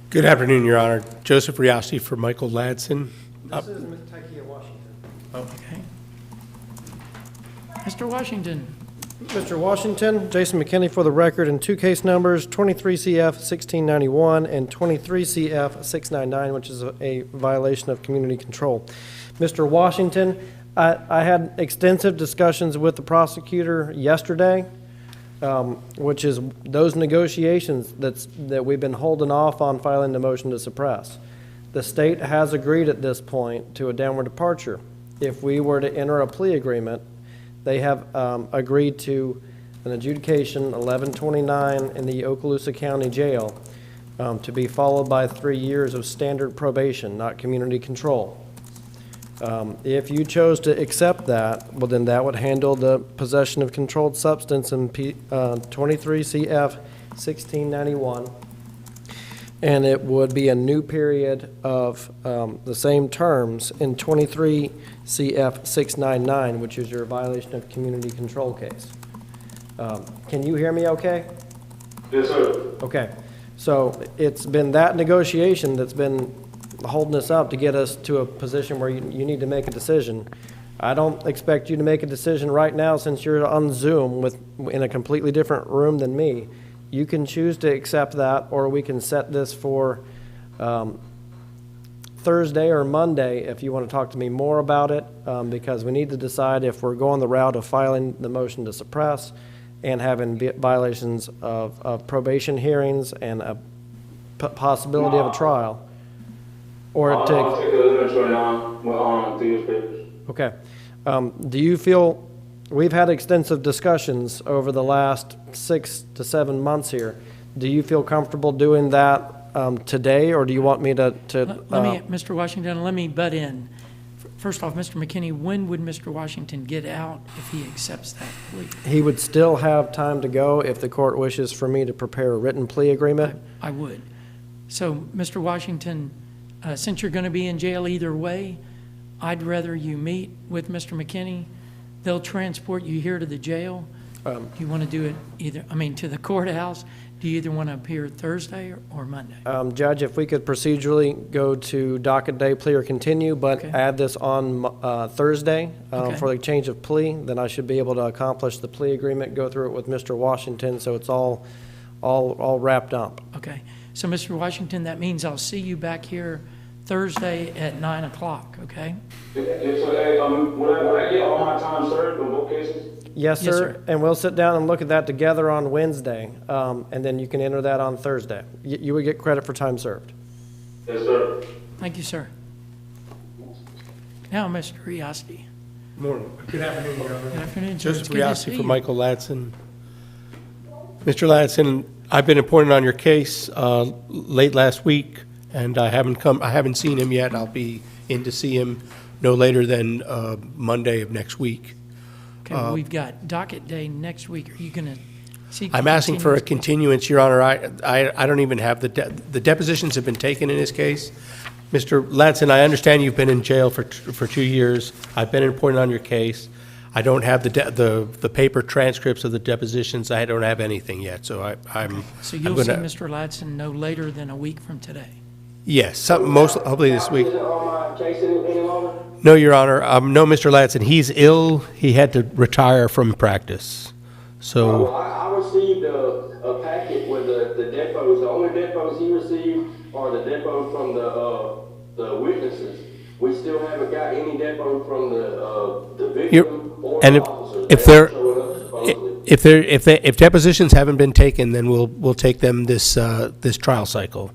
Good afternoon, Your Honor. Joseph Riossi for Michael Ladson. This is Ms. Takia Washington. Okay. Mr. Washington. Mr. Washington, Jason McKinney for the record, and two case numbers, 23 CF 1691 and 23 CF 699, which is a violation of community control. Mr. Washington, I had extensive discussions with the prosecutor yesterday, which is those negotiations that we've been holding off on filing the motion to suppress. The state has agreed at this point to a downward departure. If we were to enter a plea agreement, they have agreed to an adjudication 1129 in the Okaloosa County Jail to be followed by 3 years of standard probation, not community control. If you chose to accept that, well, then that would handle the possession of controlled substance in 23 CF 1691, and it would be a new period of the same terms in 23 CF 699, which is your violation of community control case. Can you hear me okay? Yes, sir. Okay. So it's been that negotiation that's been holding us up to get us to a position where you need to make a decision. I don't expect you to make a decision right now since you're on Zoom in a completely different room than me. You can choose to accept that, or we can set this for Thursday or Monday if you want to talk to me more about it, because we need to decide if we're going the route of filing the motion to suppress and having violations of probation hearings and a possibility of a trial. Or I'll take the evidence right now with these papers. Okay. Do you feel, we've had extensive discussions over the last 6 to 7 months here. Do you feel comfortable doing that today, or do you want me to Let me, Mr. Washington, let me butt in. First off, Mr. McKinney, when would Mr. Washington get out if he accepts that plea? He would still have time to go if the court wishes for me to prepare a written plea agreement. I would. So, Mr. Washington, since you're going to be in jail either way, I'd rather you meet with Mr. McKinney. They'll transport you here to the jail. You want to do it either, to the courthouse. Do you either want to appear Thursday or Monday? Judge, if we could procedurally go to docket day, plea or continue, but add this on Thursday for the change of plea, then I should be able to accomplish the plea agreement, go through it with Mr. Washington, so it's all wrapped up. Okay. So, Mr. Washington, that means I'll see you back here Thursday at 9 o'clock, okay? Yes, sir. Would I get all my time served on both cases? Yes, sir. And we'll sit down and look at that together on Wednesday, and then you can enter that on Thursday. You would get credit for time served. Yes, sir. Thank you, sir. Now, Mr. Riossi. Morning. Good afternoon, Your Honor. Good afternoon, sir. It's Joseph good to Riossi see for you. Michael Ladson. Mr. Ladson, I've been appointed on your case late last week, and I haven't seen him yet. I'll be in to see him no later than Monday of next week. Okay, well, we've got docket day next week. Are you going to seek? I'm asking for a continuance, Your Honor. I don't even have the depositions have been taken in his case. Mr. Ladson, I understand you've been in jail for 2 years. I've been appointed on your case. I don't have the paper transcripts of the depositions. I don't have anything yet, so I'm. So you'll see Mr. Ladson no later than a week from today. Yes, hopefully this week. Is it on my case any longer? No, Your Honor. No, Mr. Ladson. He's ill. He had to retire from practice. So, Well, I received a packet with the depots. The only depots he received are the depot from the witnesses. We still haven't got any depot from the victim or and the officer. if They they're, haven't showed up supposedly. if depositions haven't been taken, then we'll take them this trial cycle.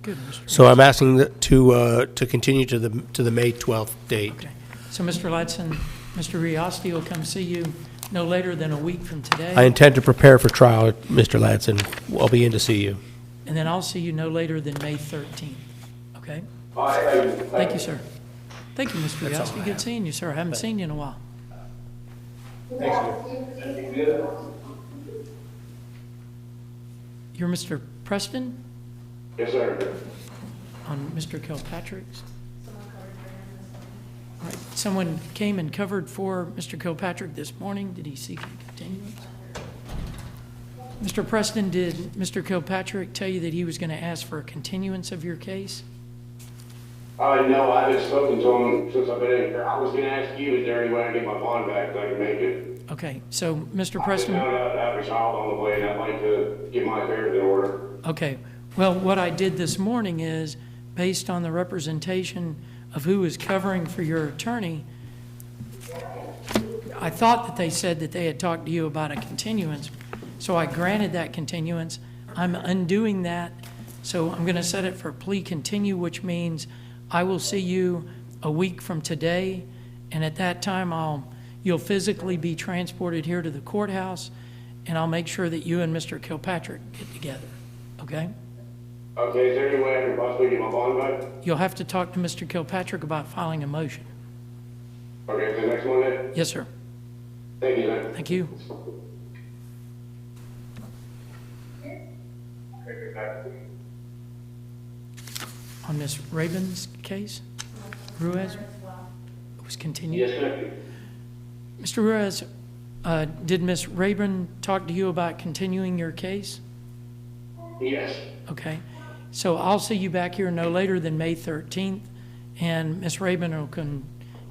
So I'm asking to continue to the May 12th date. Okay. So, Mr. Ladson, Mr. Riosti will come see you no later than a week from today. I intend to prepare for trial, Mr. Ladson. I'll be in to see you. And then I'll see you no later than May 13th, okay? All right, Thank you, sir. Thank you, Mr. Rioski. Good seeing you, sir. I haven't seen you in a while. You're Mr. Preston Yes, sir. on Mr. Kilpatrick's? All right. Someone came and covered for Mr. Kilpatrick this morning. Did he seek a continuance? Mr. Preston, did Mr. Kilpatrick tell you that he was going to ask for a continuance of your case? No, I haven't spoken to him since I've been in here. I was gonna ask you, is there any way I can get my bond back that I can make it? Okay, so Mr. I Preston. found out I have a child on the way and I'd like to get my affairs in order. Okay, well, what I did this morning is, based on the representation of who was covering for your attorney, I thought that they said that they had talked to you about a continuance, so I granted that continuance. I'm undoing that, so I'm going to set it for plea continue, which means I will see you a week from today, and at that time you'll physically be transported here to the courthouse, and I'll make sure that you and Mr. Kilpatrick get together, okay? Okay, is there any way I can possibly get my bond back? You'll have to talk to Mr. Kilpatrick about filing a motion. Okay, so next Monday? Yes, sir. Thank you, man. Thank you. On Ms. Rabin's case, Ruiz was continued. Yes, sir. Mr. Ruiz, did Ms. Rabin talk to you about continuing your case? Yes. Okay, so I'll see you back here no later than May 13th, and Ms. Rabin will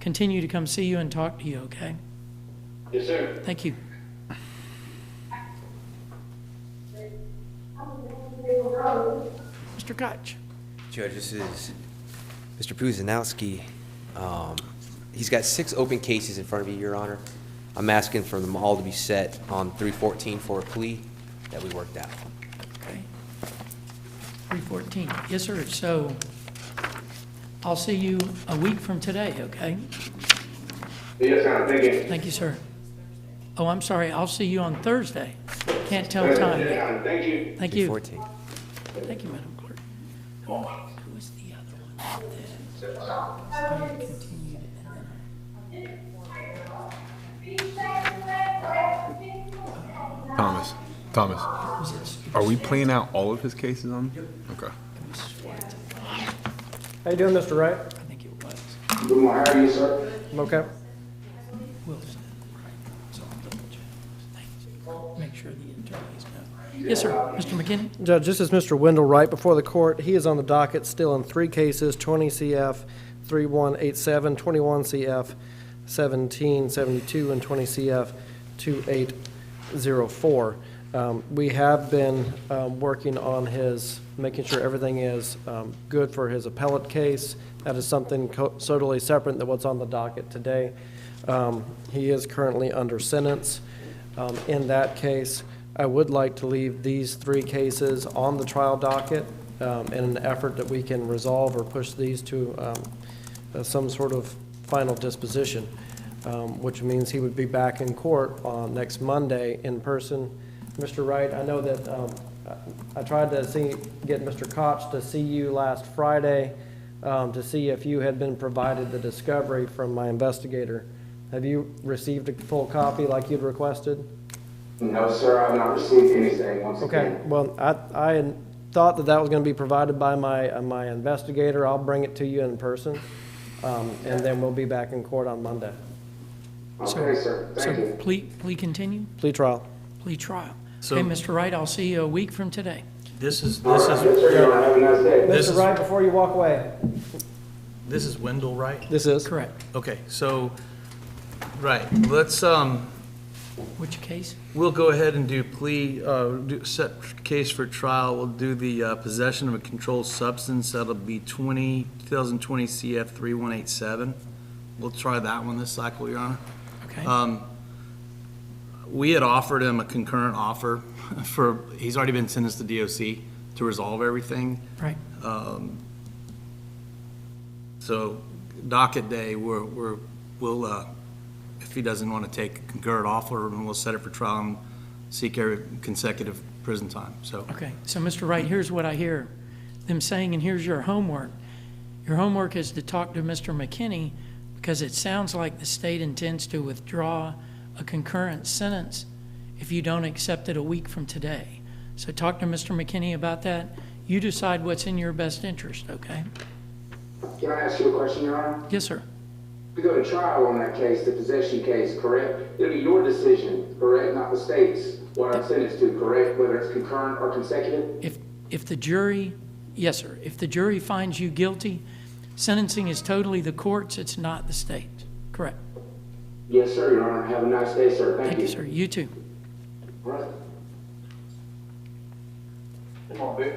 continue to come see you and talk to you, okay? Yes, sir. Thank you. Mr. Koch. Judge, this is Mr. Puzanowski. He's got 6 open cases in front of you, Your Honor. I'm asking for them all to be set on 314 for a plea that we worked out. Okay. 314. Yes, sir. So I'll see you a week from today, okay? Yes, sir. Thank you. Thank you, sir. Oh, I'm sorry. I'll see you on Thursday. Can't tell time yet. Thank you. Thank you. 314. Thank you, Madam Clerk. Who was the other one that continued Thomas, are we playing out all of his cases on? Okay. How you doing, Mr. Wright? I think it was. Good morning. How are you, sir? I'm okay. Wilson. Right. So I'll double check those things. Make sure the attorneys know. Yes, sir. Mr. McKinney? Judge, this is Mr. Wendell Wright before the court. He is on the docket still in 3 cases, 20 CF 3187, 21 CF 1772, and 20 CF 2804. We have been working on making sure everything is good for his appellate case. That is something totally separate than what's on the docket today. He is currently under sentence. In that case, I would like to leave these 3 cases on the trial docket in an effort that we can resolve or push these to some sort of final disposition, which means he would be back in court on next Monday in person. Mr. Wright, I know that I tried to get Mr. Koch to see you last Friday to see if you had been provided the discovery from my investigator. Have you received a full copy like you'd requested? No, sir. I've not received anything once Okay. again. Well, I had thought that was going to be provided by my investigator. I'll bring it to you in person, and then we'll be back in court on Monday. Okay, sir. Thank you. Plea continue? Plea trial. Plea trial. So- Okay, Mr. Wright, I'll see you a week from today. This is Yes, sir. Have a nice day. This Mr. is- Wright, before you walk away. Wendell, right? This is. Correct. Okay, so, right, let's Which case? We'll go ahead and do set case for trial. We'll do the possession of a controlled substance. That'll be 2020 CF 3187. We'll try that one this cycle, Your Honor. Okay. We had offered him a concurrent offer he's already been sentenced to DOC to resolve everything. Right. So docket day, we'll if he doesn't want to take a concurrent offer, we'll set it for trial and seek a consecutive prison time, so. Okay, so Mr. Wright, here's what I hear them saying, and here's your homework. Your homework is to talk to Mr. McKinney, because it sounds like the state intends to withdraw a concurrent sentence if you don't accept it a week from today. So talk to Mr. McKinney about that. You decide what's in your best interest, okay? Can I ask you a question, Your Honor? Yes, sir. We go to trial on that case, the possession case, correct? It'll be your decision, correct, not the state's, what I'm sentenced to, correct, whether it's concurrent or consecutive? If the jury, yes, sir, if the jury finds you guilty, sentencing is totally the court's, it's not the state, correct? Yes, sir, Your Honor. Have a nice day, sir. Thank you. Thank you, sir. You too. All right. Come on, Vic.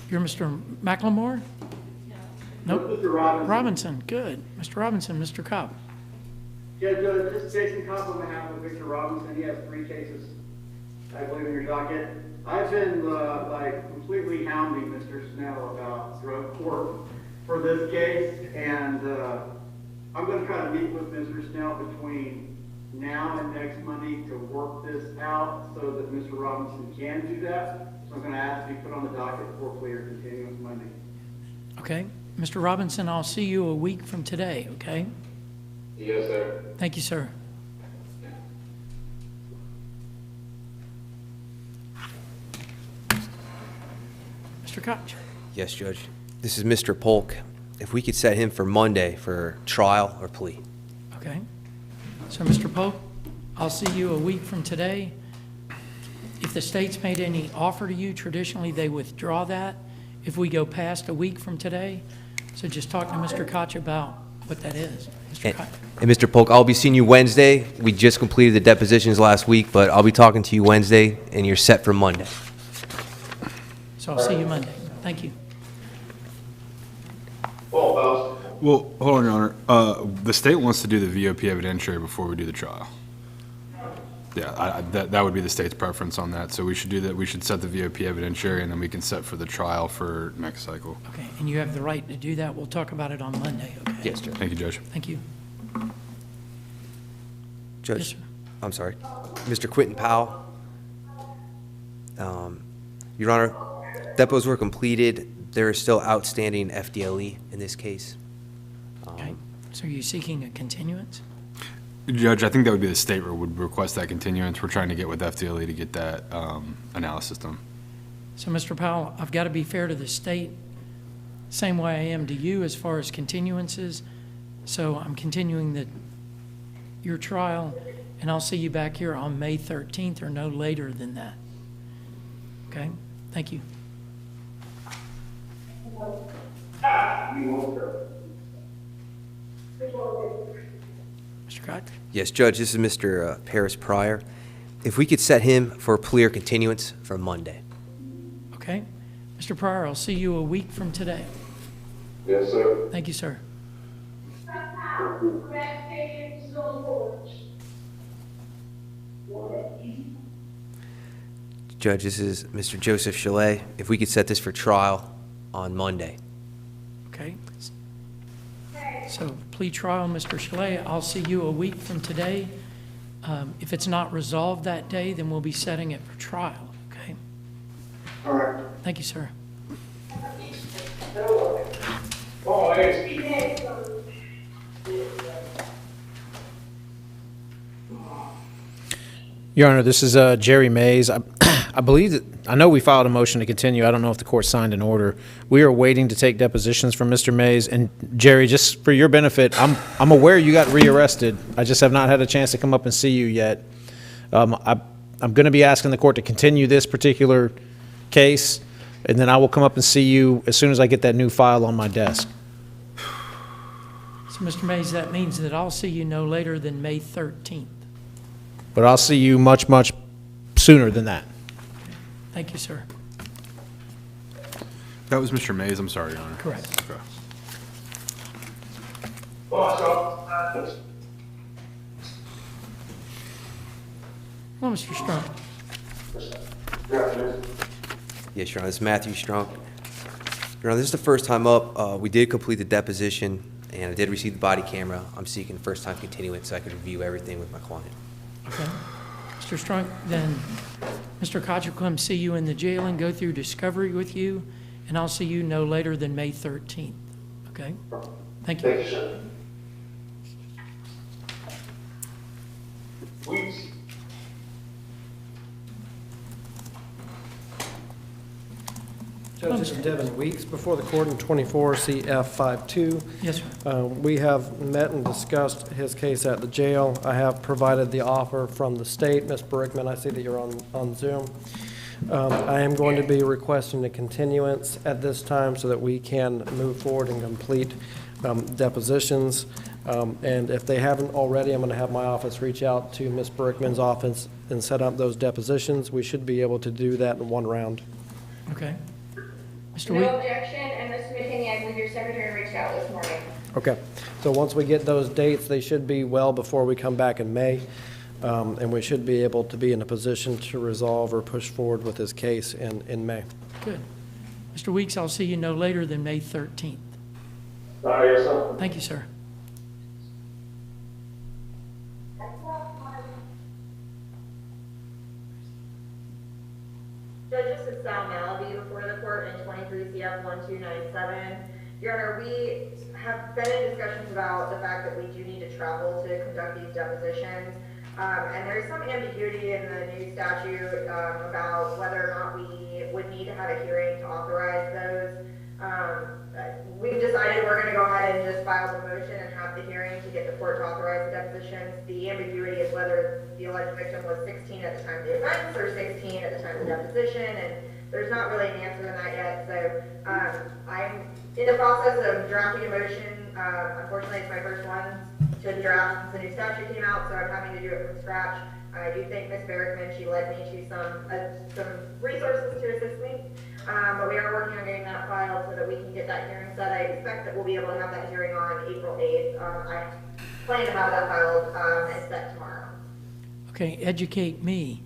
You're Mr. McLemore? Nope. Mr. Robinson. Robinson, good. Mr. Robinson, Mr. Cobb. Yeah, Judge, this is Jason Cobb on behalf of Victor Robinson. He has 3 cases, I believe, in your docket. I've been, completely hounding Mr. Snell about drug court for this case, and I'm going to try to meet with Mr. Snell between now and next Monday to work this out so that Mr. Robinson can do that. So I'm going to ask to be put on the docket for plea or continuance Monday. Okay. Mr. Robinson, I'll see you a week from today, okay? Yes, sir. Thank you, sir. Mr. Koch. Yes, Judge. This is Mr. Polk. If we could set him for Monday for trial or plea. Okay. So, Mr. Pope, I'll see you a week from today. If the state's made any offer to you, traditionally they withdraw that if we go past a week from today. So just talk to Mr. Koch about what that is. Mr. Koch. And Mr. Polk, I'll be seeing you Wednesday. We just completed the depositions last week, but I'll be talking to you Wednesday, and you're set for Monday. So I'll see you Monday. Thank you. Well, hold on, Your Honor. The state wants to do the VOP evidentiary before we do the trial. Yeah, that would be the state's preference on that. So we should do that. We should set the VOP evidentiary, and then we can set for the trial for next cycle. Okay, and you have the right to do that. We'll talk about it on Monday, okay? Yes, Judge. Thank you, Judge. Thank you. Judge, Yes, sir. I'm sorry. Mr. Quentin Powell. Your Honor, depots were completed. There is still outstanding FDLE in this case. Okay. So are you seeking a continuance? Judge, I think that would be the state would request that continuance. We're trying to get with FDLE to get that analysis done. So, Mr. Powell, I've got to be fair to the state, same way I am to you as far as continuances. So I'm continuing your trial, and I'll see you back here on May 13th or no later than that. Okay? Thank you. Mr. Koch? Yes, Judge, this is Mr. Paris Pryor. If we could set him for a plea or continuance for Monday. Okay. Mr. Pryor, I'll see you a week from today. Yes, sir. Thank you, sir. Judge, this is Mr. Joseph Chalet. If we could set this for trial on Monday. Okay. So plea trial, Mr. Chalet, I'll see you a week from today. If it's not resolved that day, then we'll be setting it for trial, okay? All right. Thank you, sir. Oh, Your Honor, this is Jerry Mays. I believe that, I know we filed a motion to continue. I don't know if the court signed an order. We are waiting to take depositions from Mr. Mays. And Jerry, just for your benefit, I'm aware you got rearrested. I just have not had a chance to come up and see you yet. I'm going to be asking the court to continue this particular case, and then I will come up and see you as soon as I get that new file on my desk. So, Mr. Mays, that means that I'll see you no later than May 13th. But I'll see you much, much sooner than that. Thank you, sir. That was Mr. Mays, I'm sorry, Your Honor. Correct. Okay. Well, Mr. Strunk. Yes, Your Honor, this is Matthew Strunk. Your Honor, this is the first time up. We did complete the deposition, and I did receive the body camera. I'm seeking first-time continuance so I can review everything with my client. Okay. Mr. Strunk, then Mr. Koch will come see you in the jail and go through discovery with you, and I'll see you no later than May 13th. Okay? Thank you. Thank you, sir. Judge, this is Devin Weeks before the court in 24 CF 52. Yes, sir. We have met and discussed his case at the jail. I have provided the offer from the state. Ms. Brickman, I see that you're on Zoom. I am going to be requesting a continuance at this time so that we can move forward and complete depositions. And if they haven't already, I'm going to have my office reach out to Ms. Brickman's office and set up those depositions. We should be able to do that in one round. Okay. Mr. No Weeks? objection, and Mr. McKinney, I believe your secretary reached out this morning. Okay, so once we get those dates, they should be well before we come back in May, and we should be able to be in a position to resolve or push forward with this case in May. Good. Mr. Weeks, I'll see you no later than May 13th. Yes, sir. Thank you, sir. Judge, this is Sal Malaby before the court in 23 CF 1297. Your Honor, we have been in discussions about the fact that we do need to travel to conduct these depositions. And there's some ambiguity in the new statute about whether or not we would need to have a hearing to authorize those. We've decided we're going to go ahead and just file the motion and have the hearing to get the court to authorize the depositions. The ambiguity is whether the alleged victim was 16 at the time of the offense or 16 at the time of the deposition, and there's not really an answer to that yet. So I'm in the process of drafting a motion. Unfortunately, it's my first one to draft since the new statute came out, so I'm having to do it from scratch. I do thank Ms. Berrickman. She led me to some resources to assist me. But we are working on getting that filed so that we can get that hearing set. I expect that we'll be able to have that hearing on April 8th. I plan to have that filed and set tomorrow. Okay, educate me.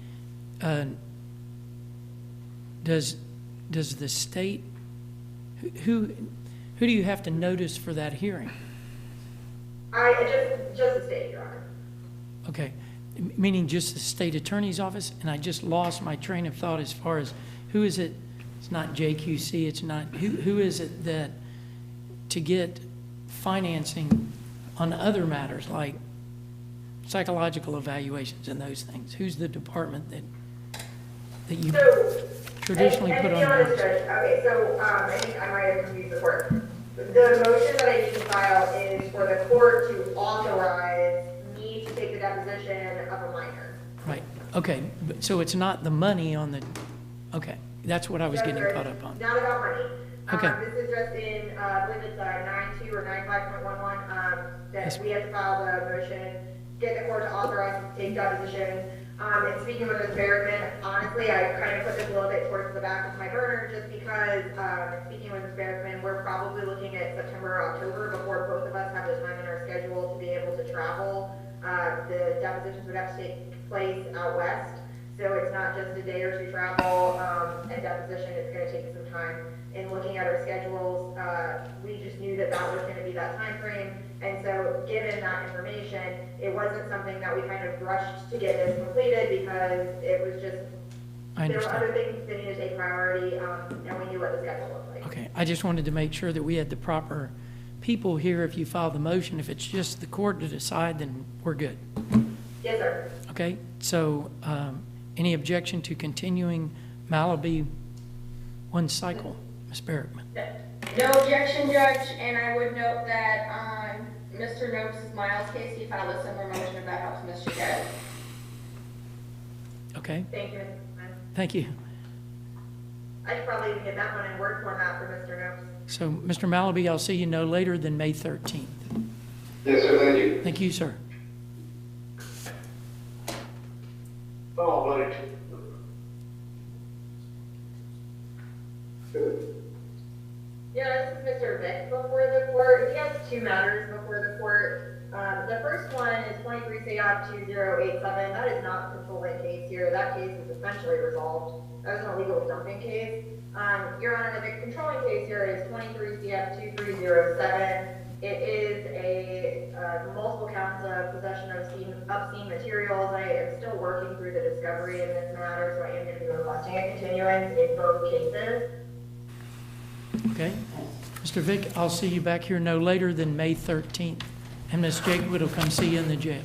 Does the state, who do you have to notice for that hearing? Just the state, Your Honor. Okay, meaning just the state attorney's office? And I just lost my train of thought as far as who is it? It's not JQC, it's not, who is it that to get financing on other matters like psychological evaluations and those things? Who's the department that you traditionally put on notice? Okay, so I think I might have confused the court. The motion that I need to file is for the court to authorize me to take the deposition of a minor. Right, okay, so it's not the money on the, okay. That's what I was getting caught up on. Not about money. Okay. This is just in, I believe it's 9.2 or 9.5.11, that we have to file the motion, get the court to authorize to take deposition. And speaking with Ms. Berrickman, honestly, I kind of put this a little bit towards the back of my burner just because, speaking with Ms. Berrickman, we're probably looking at September or October before both of us have the time in our schedule to be able to travel. The depositions would have to take place out west. So it's not just a day or two travel and deposition, it's going to take some time. In looking at our schedules, we just knew that that was going to be that time frame. And so given that information, it wasn't something that we kind of rushed to get this completed because it was just, there were other things that needed to take priority and we knew what the schedule looked like. Okay, I just wanted to make sure that we had the proper people here if you file the motion. If it's just the court to decide, then we're good. Yes, sir. Okay, so any objection to continuing Malaby one cycle? Ms. Berrickman. No objection, Judge, and I would note that on Mr. Noakes' Miles case, he filed a similar motion if that helps Mr. Judge. Okay. Thank you, Ms. Thank you. I could probably even get that one in Word format for Mr. Noakes. So, Mr. Malaby, I'll see you no later than May 13th. Yes, sir, thank you. Thank you, sir. Oh, buddy. Yeah, this is Mr. Vick before the court. He has two matters before the court. The first one is 23 CF 2087. That is not the controlling case here. That case is essentially resolved. That was an illegal dumping case. Your Honor, the controlling case here is 23 CF 2307. It is a multiple counts of possession of obscene materials. I am still working through the discovery in this matter, so I am going to be requesting a continuance in both cases. Okay. Mr. Vick, I'll see you back here no later than May 13th. And Ms. Jakewood will come see you in the jail.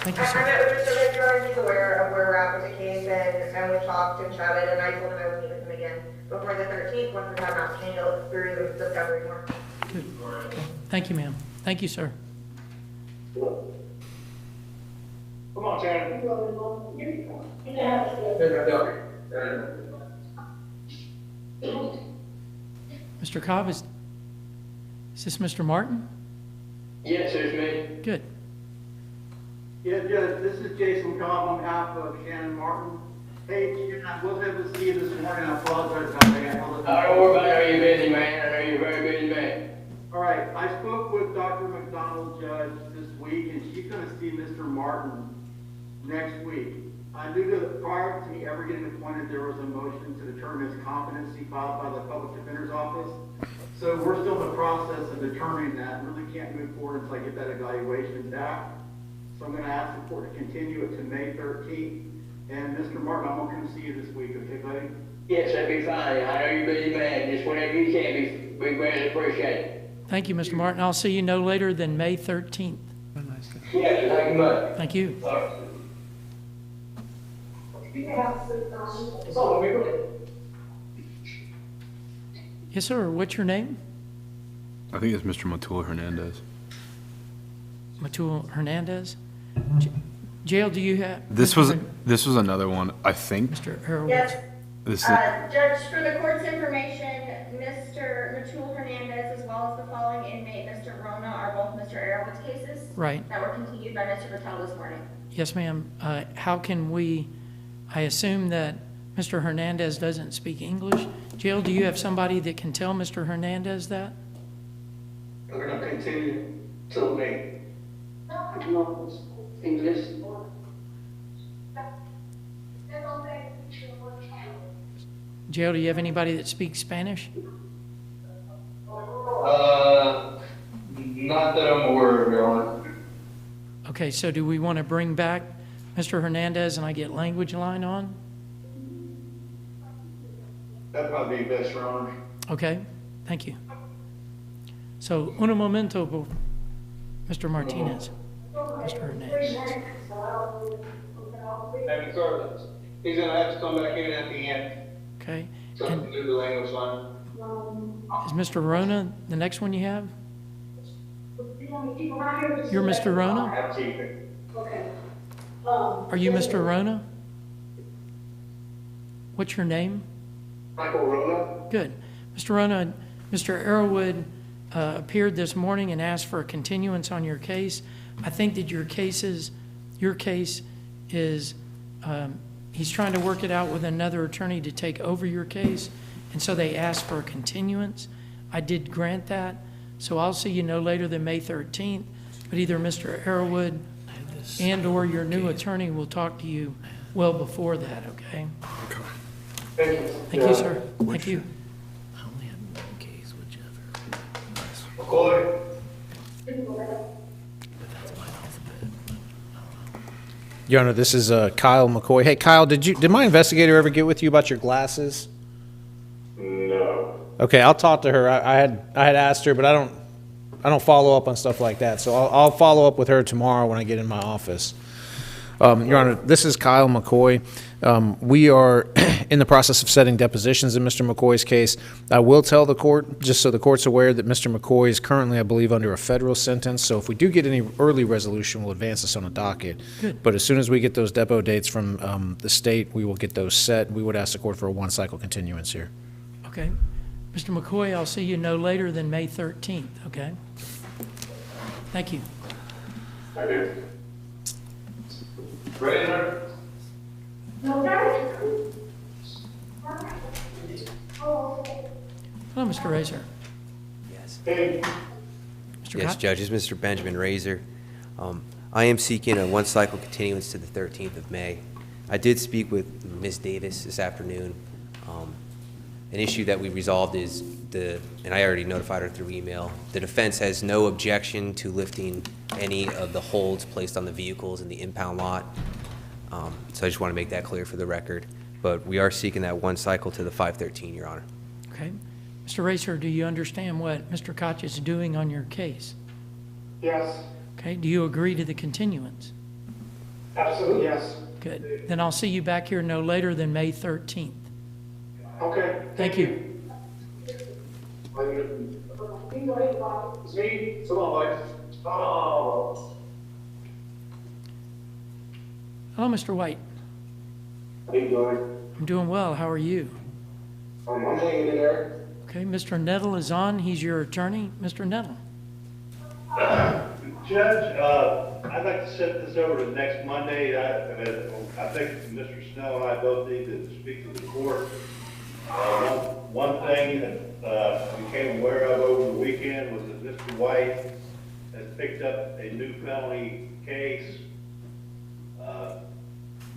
Thank you, I sir. met with Mr. Victor, he's aware of where we're at with the case, and we talked and chatted, and I told him I would meet with him again before the 13th, once we have an opportunity to look through the discovery more. Good. Okay. Thank you, ma'am. Thank you, sir. Come on, Shannon. Mr. Cobb, is this Mr. Martin? Yes, it's me. Good. Yeah, Judge, this is Jason Cobb on behalf of Shannon Martin. Hey, Shannon, I wasn't able to see you this morning. I apologize about that. Don't worry about it. I know you're busy, man. I know you're a very busy man. All right, I spoke with Dr. McDonald, Judge, this week, and she's going to see Mr. Martin next week. I knew that prior to me ever getting appointed, there was a motion to determine his competency filed by the Public Defender's Office. So we're still in the process of determining that. Really can't move forward until I get that evaluation back. So I'm going to ask the court to continue it to May 13th. And Mr. Martin, I'm going to come see you this week, okay, buddy? Yes, that'd be fine. I know you're a busy man. Just whenever you can, we greatly appreciate it. Thank you, Mr. Martin. I'll see you no later than May 13th. Yes, thank you much. Thank you. Yes, sir. What's your name? I think it's Mr. Matul Hernandez. Matul Hernandez? Jail, do you have? This was another one, I think. Mr. Harold? Yes. This is, Judge, for the court's information, Mr. Matul Hernandez, as well as the following inmate, Mr. Rona, are both Mr. Arrowwood's cases. Right. That were continued by Mr. Patel this morning. Yes, ma'am. How can we, I assume that Mr. Hernandez doesn't speak English. Jill, do you have somebody that can tell Mr. Hernandez that? We're going to continue till May. English. Jill, do you have anybody that speaks Spanish? Not that I'm aware of, Your Honor. Okay, so do we want to bring back Mr. Hernandez and I get language line on? That'd probably be best, Your Honor. Okay, thank you. So, un momento, Mr. Martinez. Mr. Hernandez. Having served, he's going to have to come back in at the end. Okay. Something to do the language line. Is Mr. Rona the next one you have? You're Mr. Rona? Are you Mr. Rona? What's your name? Michael Rona. Good. Mr. Rona, Mr. Arrowwood appeared this morning and asked for a continuance on your case. I think that your case is, he's trying to work it out with another attorney to take over your case, and so they asked for a continuance. I did grant that, so I'll see you no later than May 13th, but either Mr. Arrowwood and or your new attorney will talk to you well before that, okay? Thank you. Thank you, sir. Thank you. I only had one case, whichever. McCoy. Your Honor, this is Kyle McCoy. Hey, Kyle, did my investigator ever get with you about your glasses? No. Okay, I'll talk to her. I had asked her, but I don't follow up on stuff like that. So I'll follow up with her tomorrow when I get in my office. Your Honor, this is Kyle McCoy. We are in the process of setting depositions in Mr. McCoy's case. I will tell the court, just so the court's aware, that Mr. McCoy is currently, I believe, under a federal sentence. So if we do get any early resolution, we'll advance this on a docket. Good. But as soon as we get those depo dates from the state, we will get those set. We would ask the court for a one-cycle continuance here. Okay. Mr. McCoy, I'll see you no later than May 13th, okay? Thank you. Thank you. Rainer? Hello, Mr. Razor. Yes. Hey. Mr. Yes, Koch? Judge, it's Mr. Benjamin Razor. I am seeking a one-cycle continuance to the 13th of May. I did speak with Ms. Davis this afternoon. An issue that we resolved is and I already notified her through email, the defense has no objection to lifting any of the holds placed on the vehicles in the impound lot. So I just want to make that clear for the record. But we are seeking that one cycle to the 513, Your Honor. Okay. Mr. Racer, do you understand what Mr. Koch is doing on your case? Yes. Okay. Do you agree to the continuance? Absolutely, yes. Good. Then I'll see you back here no later than May 13th. Okay. Thank you. See, come on, Mike. Oh. Hello, Mr. White. How you doing? I'm doing well. How are you? I'm hanging in there. Okay. Mr. Nettle is on. He's your attorney. Mr. Nettle. Judge, I'd like to set this over to next Monday. I think Mr. Snell and I both need to speak to the court. One thing that we became aware of over the weekend was that Mr. White has picked up a new felony case.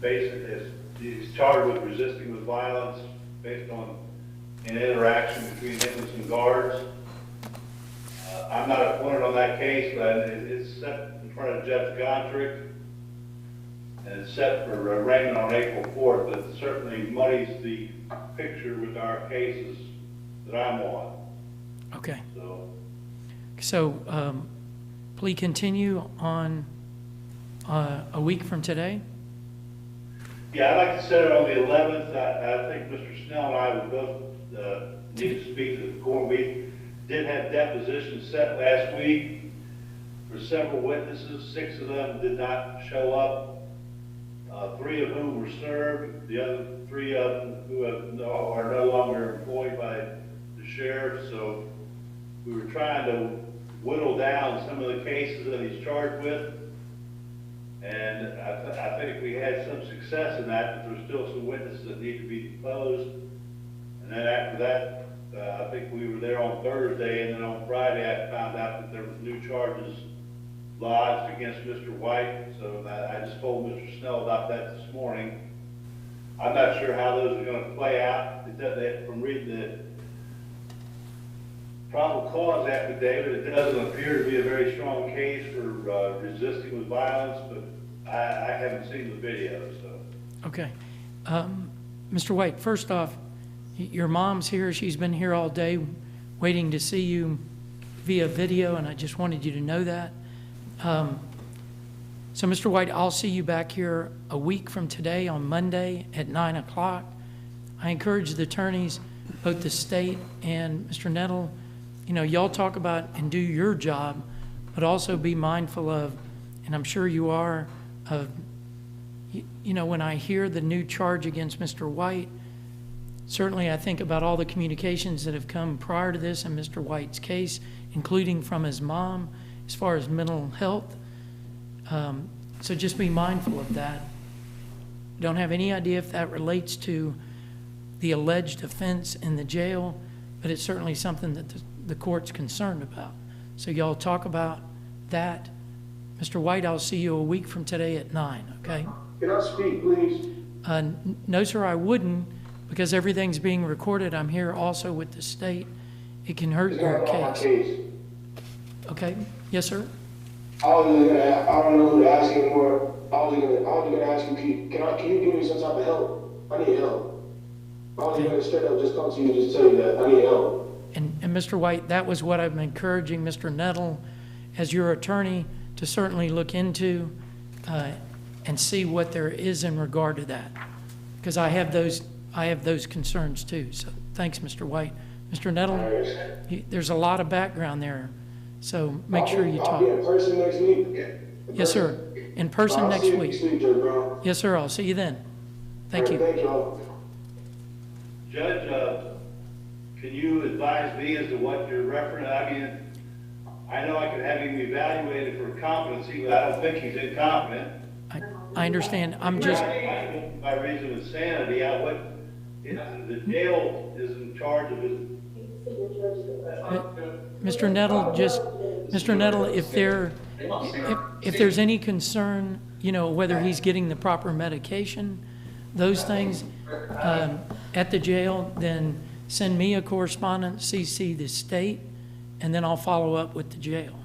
Basically, he's charged with resisting with violence based on an interaction between him and some guards. I'm not appointed on that case, but it's set in front of Judge Gontrick, and it's set for arraignment on April 4th, but it certainly muddies the picture with our cases that I'm on. Okay. So, plea continue on a week from today? yeah, I'd like to set it on the 11th. I think Mr. Snell and I would both need to speak to the court. We did have depositions set last week for several witnesses. 6 of them did not show up. 3 of whom were served. The other 3 of them who are no longer employed by the sheriff. So we were trying to whittle down some of the cases that he's charged with. And I think we had some success in that, but there's still some witnesses that need to be deposed. And then after that, I think we were there on Thursday, and then on Friday I found out that there was new charges lodged against Mr. White. So I just told Mr. Snell about that this morning. I'm not sure how those are going to play out. From reading the probable cause affidavit, it doesn't appear to be a very strong case for resisting with violence, but I haven't seen the video. So. Okay. Mr. White, first off, your mom's here. She's been here all day waiting to see you via video, and I just wanted you to know that. So, Mr. White, I'll see you back here a week from today on Monday at 9 o'clock. I encourage the attorneys, both the state and Mr. Nettle, y'all talk about and do your job, but also be mindful of, and I'm sure you are, of, when I hear the new charge against Mr. White, certainly I think about all the communications that have come prior to this in Mr. White's case, including from his mom, as far as mental health. So just be mindful of that. Don't have any idea if that relates to the alleged offense in the jail, but it's certainly something that the court's concerned about. So y'all talk about that. Mr. White, I'll see you a week from today at 9, okay? Can I speak, please? No, sir, I wouldn't, because everything's being recorded. I'm here also with the state. It can hurt your case. Okay, yes, sir? I don't know who to ask anymore. I was gonna ask you, can you give me some type of help? I need help. I was gonna straight up just come to you and just tell you that I need help. And Mr. White, that was what I'm encouraging Mr. Nettle, as your attorney, to certainly look into and see what there is in regard to that, because I have those concerns too. So thanks, Mr. White. Mr. Nettle, there's a lot of background there, so make sure you talk. I'll be in person next week. Yes, sir. In person next week. Yes, sir. I'll see you then. Thank you. Thank you. Judge, can you advise me as to what you're referencing? I I know I could have him evaluated for competency, but I don't think he's incompetent. I understand. I'm just, By reason of insanity, the jail is in charge of his. Mr. Nettle, if there's any concern, whether he's getting the proper medication, those things, at the jail, then send me a correspondence, CC the state, and then I'll follow up with the jail.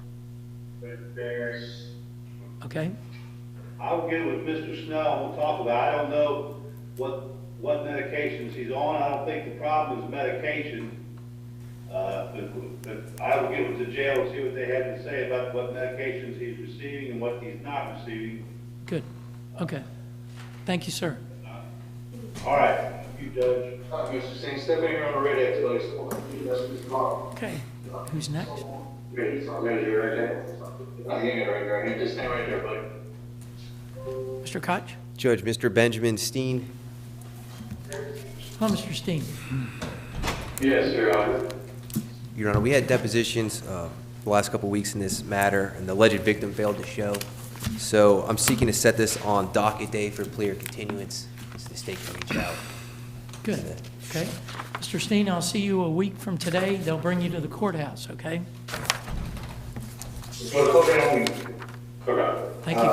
Okay? I'll get with Mr. Snell, we'll talk about it. I don't know what medications he's on. I don't think the problem is medication. But I will get with the jail and see what they have to say about what medications he's receiving and what he's not receiving. Good. Okay. Thank you, sir. All right. Thank you, Judge. Mr. Singh, step in here on the red activity. Okay. Who's next? Manager right there. Right here. Just stand right there, buddy. Mr. Koch? Judge, Mr. Benjamin Steen. Hello, Mr. Steen. Yes, Your Honor. Your Honor, we had depositions the last couple of weeks in this matter, and the alleged victim failed to show. So I'm seeking to set this on docket day for plea or continuance, so the state can reach out. Good. Okay. Mr. Steen, I'll see you a week from today. They'll bring you to the courthouse, okay? Thank you.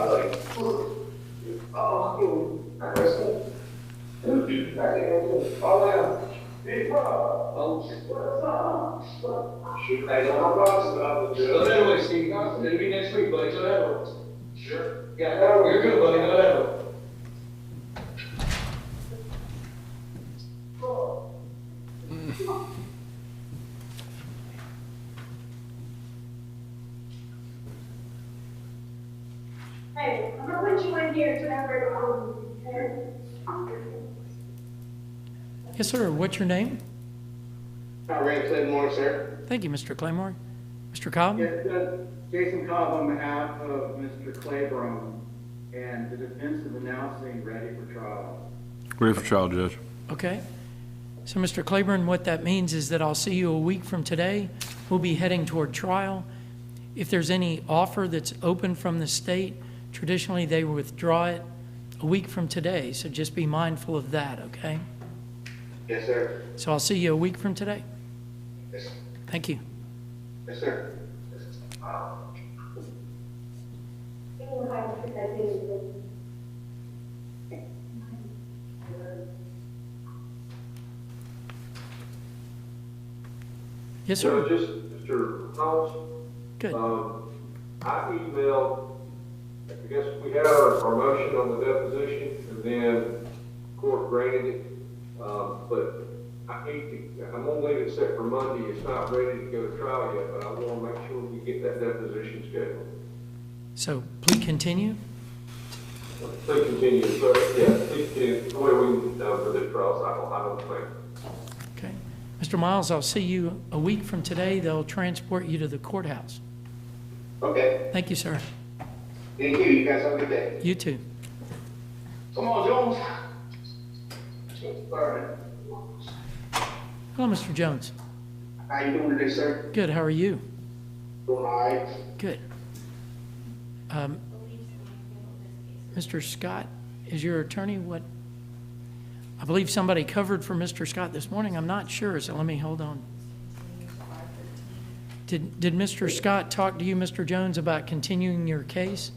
Anyway, Steve, it'll be next week, buddy. Sure. Yeah, you're good, buddy. Whatever. Hey, I'm gonna put you in here to that Yes, sir. What's your name? Ray Claymore, sir. Thank you, Mr. Claymore. Mr. Cobb? Yes, Jason Cobb on behalf of Mr. Claiborne, and the defense is announcing ready for trial. Ready for trial, Judge. Okay. So, Mr. Claiborne, what that means is that I'll see you a week from today. We'll be heading toward trial. If there's any offer that's open from the state, traditionally they withdraw it a week from today. So just be mindful of that, okay? Yes, sir. So I'll see you a week from today. Yes, Thank you. yes, sir. Yes, sir. Just Mr. Thomas. Good. I emailed, I guess we had our motion on the deposition, and then court granted it. But I'm gonna leave it set for Monday. It's not ready to go to trial yet, but I wanna make sure we get that deposition scheduled. So please continue. Please continue, but yeah, please continue the way we done for this trial cycle. I don't think. Okay. Mr. Miles, I'll see you a week from today. They'll transport you to the courthouse. Okay. Thank you, sir. Thank you. You guys have a good day. You too. Come on, Jones. Sorry. Hello, Mr. Jones. How you doing today, sir? Good. How are you? Doing all right. Good. Mr. Scott, is your attorney what? I believe somebody covered for Mr. Scott this morning. I'm not sure, so let me hold on. Did Mr. Scott talk to you, Mr. Jones, about continuing your case?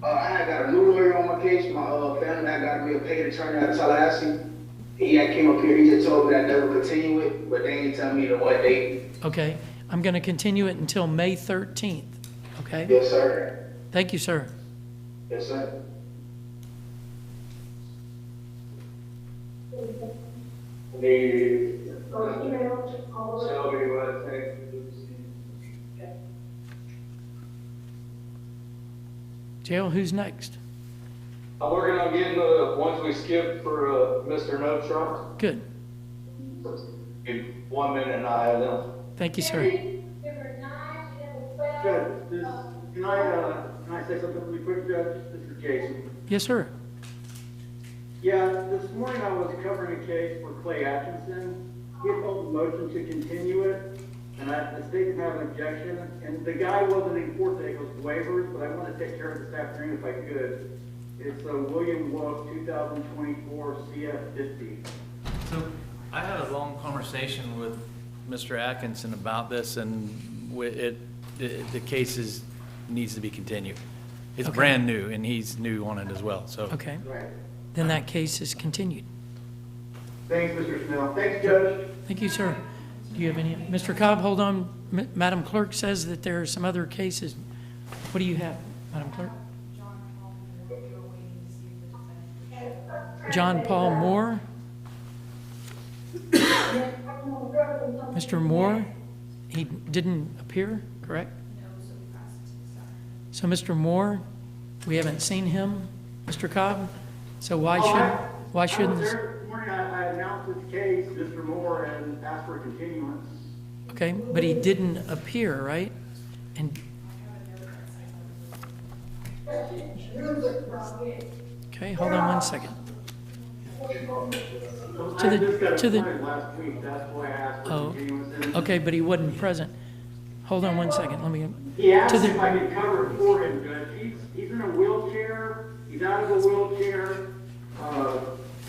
I had got a new lawyer on my case. My family had got me a paid attorney out of Tallahassee. He had came up here, he just told me that they would continue it, but they didn't tell me the what date. Okay. I'm going to continue it until May 13th, okay? Yes, sir. Thank you, sir. Yes, sir. Jail, who's next? I'm working on getting the ones we skipped for Mr. No Trump. Good. In 1 minute and I have them. Thank you, sir. Judge, can I say something really quick, Judge? This is Jason. Yes, sir. Yeah, this morning I was covering a case for Clay Atkinson. He had filed a motion to continue it, and the state didn't have an objection, and the guy wasn't in court today, it was waivers, but I want to take care of it this afternoon if I could. It's William Wolf, 2024 CF 50. So I had a long conversation with Mr. Atkinson about this, and the case needs to be continued. It's Okay. brand new, and he's new on it as well, so. Okay. Then that case is continued. Thanks, Mr. Snell. Thanks, Judge. Thank you, sir. Do you have any, Mr. Cobb, hold on. Madam Clerk says that there are some other cases. What do you have, Madam Clerk? John Paul Moore. Mr. Moore, he didn't appear, correct? So Mr. Moore, we haven't seen him, Mr. Cobb, so why shouldn't this? This morning I announced this case, Mr. Moore, and asked for a continuance. Okay, but he didn't appear, right? And okay, hold on one second. Okay, but he wasn't present. Hold on one second. Let me. He asked if I could cover it for him, Judge. He's in a wheelchair. He's out of a wheelchair.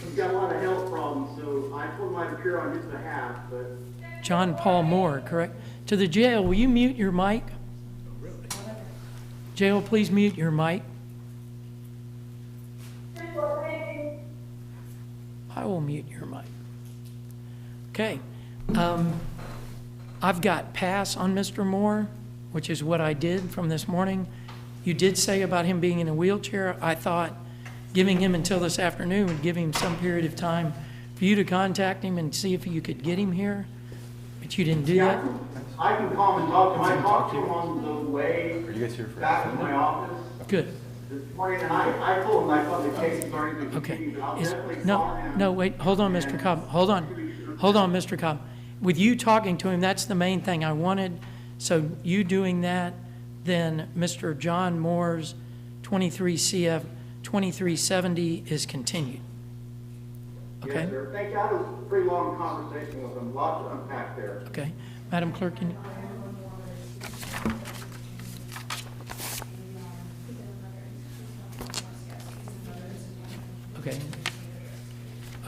He's got a lot of health problems, so I told him I'd appear on his behalf. But John Paul Moore, correct? To the jail, will you mute your mic? Jail, please mute your mic. I will mute your mic. Okay. I've got pass on Mr. Moore, which is what I did from this morning. You did say about him being in a wheelchair. I thought giving him until this afternoon would give him some period of time for you to contact him and see if you could get him here, but you didn't do that. I can call him and talk to him. I talked to him on the way back to my office. Good. This morning, and I told him I thought the case was already been continued, but I'll definitely call him. No, wait, hold on, Mr. Cobb. Hold on, Mr. Cobb. With you talking to him, that's the main thing I wanted. So you doing that, then Mr. John Moore's 23 CF 2370 is continued. Okay? Yes, sir. Thank you. I had a pretty long conversation with him. Lots to unpack there. Okay. Madam Clerk, can you? Okay.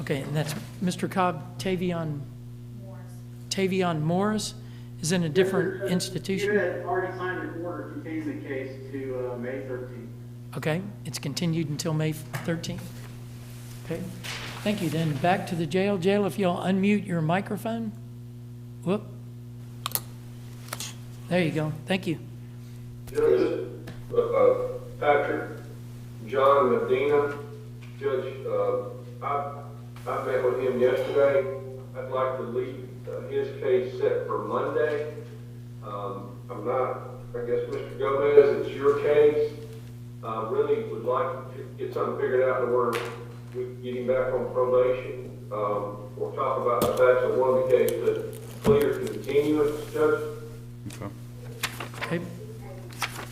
Okay, and that's Mr. Cobb, Tavion Morris is in a different institution? You had already signed an order continuing the case to May 13th. Okay, it's continued until May 13th. Okay, thank you. Then back to the jail. Jail, if you'll unmute your microphone. Whoop. There you go. Thank you. Judge, Patrick, John Medina, Judge, I met with him yesterday. I'd like to leave his case set for Monday. I'm not, I guess, Mr. Gomez, it's your case. Really would like to get something figured out to where we can get him back on probation. We'll talk about the facts of one of the case, but clear continuance, Judge. Okay.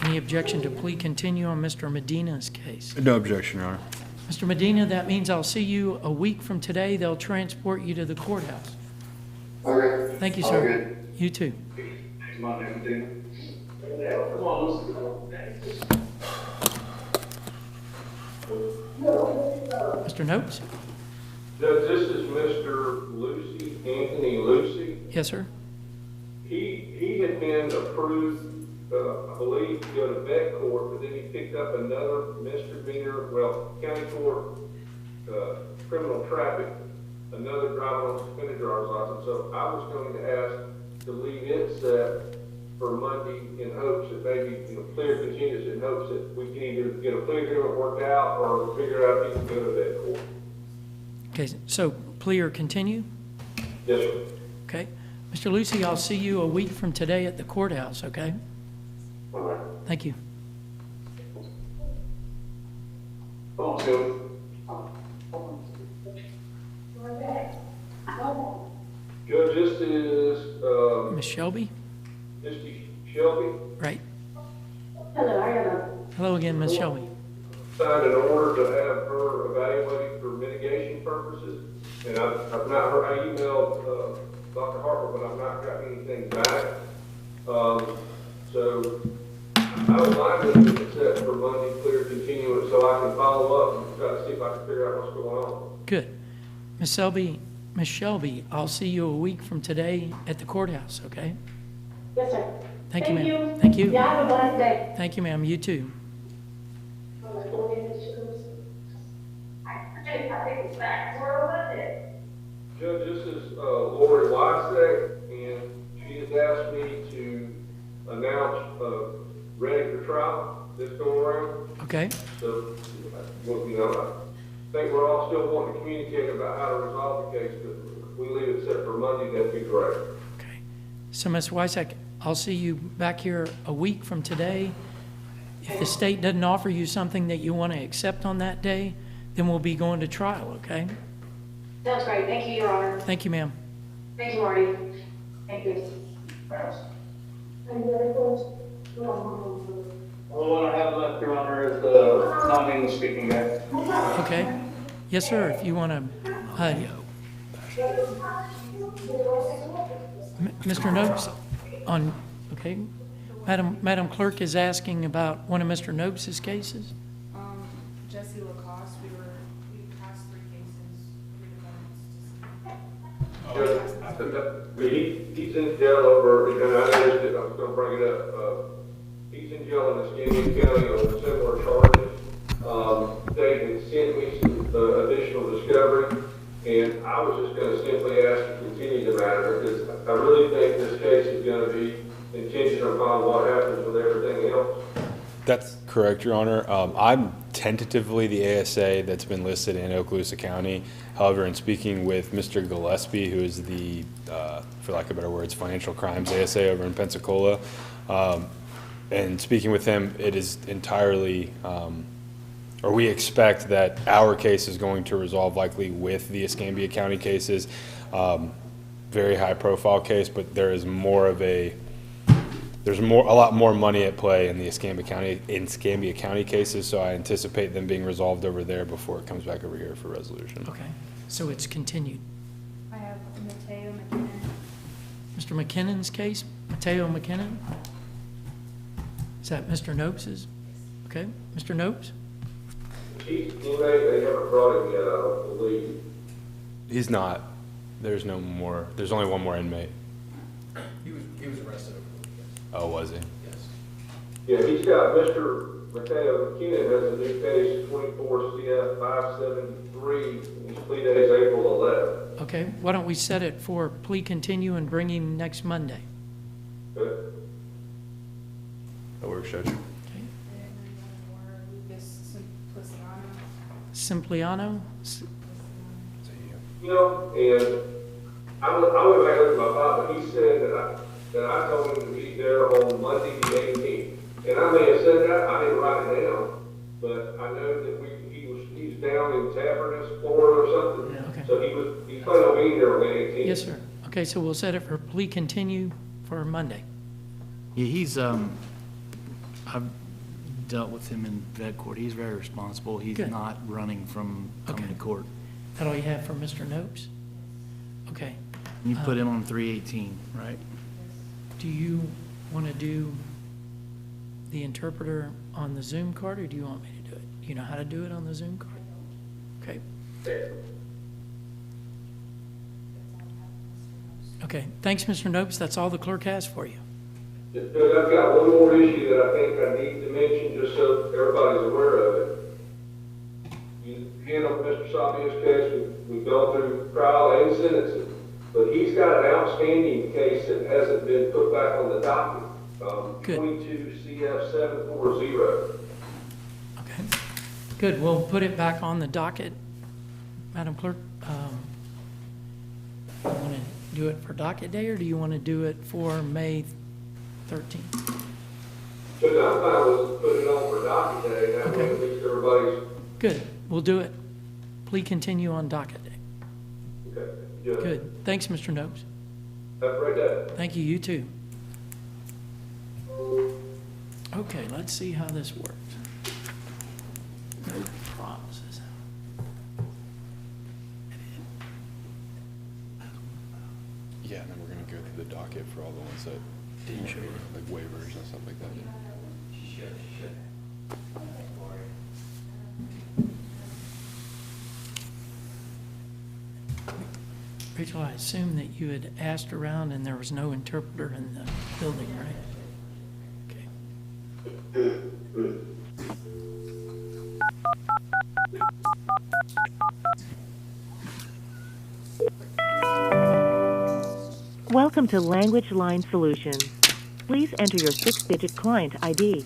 Any objection to plea continue on Mr. Medina's case? No objection, Your Honor. Mr. Medina, that means I'll see you a week from today. They'll transport you to the courthouse. Okay. Thank you, sir. You too. My name is Medina. Mr. Notes? Judge, this is Mr. Lucy, Anthony Lucy. Yes, sir. He had been approved, I believe, to go to vet court, but then he picked up another misdemeanor, county court, criminal traffic, another driving on suspended driver's license. So I was going to ask to leave it set for Monday in hopes that maybe, clear continuance in hopes that we can either get a plea agreement worked out or figure out if he can go to vet court. Okay, so plea or continue? Yes, sir. Okay. Mr. Lucy, I'll see you a week from today at the courthouse, okay? All right. Thank you. Okay. Judge, this is, Miss Shelby? Misty Shelby. Right. Hello, Hello again, Miss Shelby. Signed an order to have her evaluated for mitigation purposes, and I've not heard, I emailed, Dr. Harper, but I've not got anything back. So I would like to get set for Monday, clear continuance, so I can follow up and try to see if I can figure out what's going on. Good. Miss Shelby, I'll see you a week from today at the courthouse, okay? Yes, sir. Thank you, ma'am. you. Thank you. Yeah, have a blessed day. Thank you, ma'am. You too. Judge, this is Lori Wysek, and she has asked me to announce ready for trial this go around. Okay. So, well, you know, I think we're all still wanting to communicate about how to resolve the case, but if we leave it set for Monday, that'd be great. So, Ms. Wysack, I'll see you back here a week from today. If the state doesn't offer you something that you want to accept on that day, then we'll be going to trial, okay? Sounds great. Thank you, Your Honor. Thank you, ma'am. Thank you, Marty. Thank you. Well, what I have left, Your Honor, is the non-English speaking guy. Okay. Yes, sir, if you want to, Mr. Noakes, on, okay. Madam Clerk is asking about one of Mr. Noakes' cases. Jesse Lacoste, we passed 3 cases, 3 defendants. He's in jail over, and I noticed it, I was gonna bring it up, he's in jail in Escambia County on similar charges. They had sent me some additional discovery, and I was just gonna simply ask to continue the matter, because I really think this case is gonna be contingent upon what happens with everything else. That's correct, Your Honor. I'm tentatively the ASA that's been listed in Okaloosa County. However, in speaking with Mr. Gillespie, who is the, for lack of better words, financial crimes ASA over in Pensacola, and speaking with him, it is entirely, or we expect that our case is going to resolve likely with the Escambia County cases. Very high profile case, but there is more of a, there's a lot more money at play in the Escambia County cases, so I anticipate them being resolved over there before it comes back over here for resolution. Okay, so it's continued. I have Mateo McKinnon. Mr. McKinnon's case, Mateo McKinnon? Is that Mr. Noakes's? Okay, Mr. Noakes? They haven't brought him yet, I don't believe. He's not. There's no more. There's only one more inmate. He was arrested over the weekend. Oh, was he? Yes. Yeah, he's got Mr. Mateo McKinnon has a new case, 24 CF 573, his plea date is April 11th. Okay, why don't we set it for plea continue and bring him next Monday? Good. That works, Judge. Lucas Simpliciano. Simpliano? You know, and I went back and looked at my file, but he said that I told him to be there on Monday the 18th. And I may have said that, I didn't write it down, but I know that he's down in Tavernus, Florida or something. Yeah, okay. So he's planning on being there on the 18th. Yes, sir. Okay, so we'll set it for plea continue for Monday. Yeah, he's, I've dealt with him in vet court. He's very responsible. He's Good. not running from coming to court. That all you have for Mr. Noakes? Okay. You put him on 318, right? Do you want to do the interpreter on the Zoom card, or do you want me to do it? You know how to do it on the Zoom card? Okay. Okay, thanks, Mr. Noakes. That's all the clerk has for you. Judge, I've got one more issue that I think I need to mention, just so everybody's aware of it. You handled Mr. Sabia's case, we've gone through trial and sentencing, but he's got an outstanding case that hasn't been put back on the docket. 22 CF 740. Okay, good. We'll put it back on the docket. Madam Clerk, you want to do it for docket day, or do you want to do it for May 13th? Judge, I'm fine with putting it on for docket day, that way at least everybody's. Good, we'll do it. Please continue on docket day. Okay. Judge. Good. Thanks, Mr. Noakes. Have a great day. Thank you, you too. Okay, let's see how this works. No promises. Yeah, and then we're gonna go through the docket for all the ones that didn't show, like waivers and stuff like that. Rachel, I assume that you had asked around and there was no interpreter in the building, right? Welcome to Language Line Solutions. Please enter your 6-digit client ID.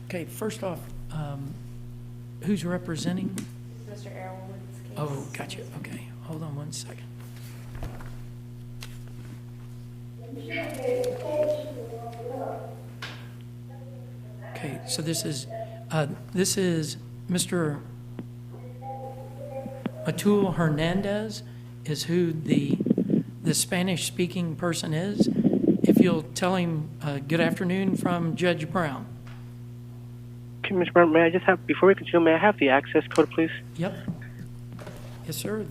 Okay, first off, who's representing? Mr. Arrowwood's case. Oh, gotcha, okay, hold on one second. Okay, so this is Mr. Atul Hernandez is who the Spanish-speaking person is. If you'll tell him, good afternoon from Judge Brown. Okay, Mr. Brown, may I just have, before we continue, may I have the access code, please? Yep. Yes, sir,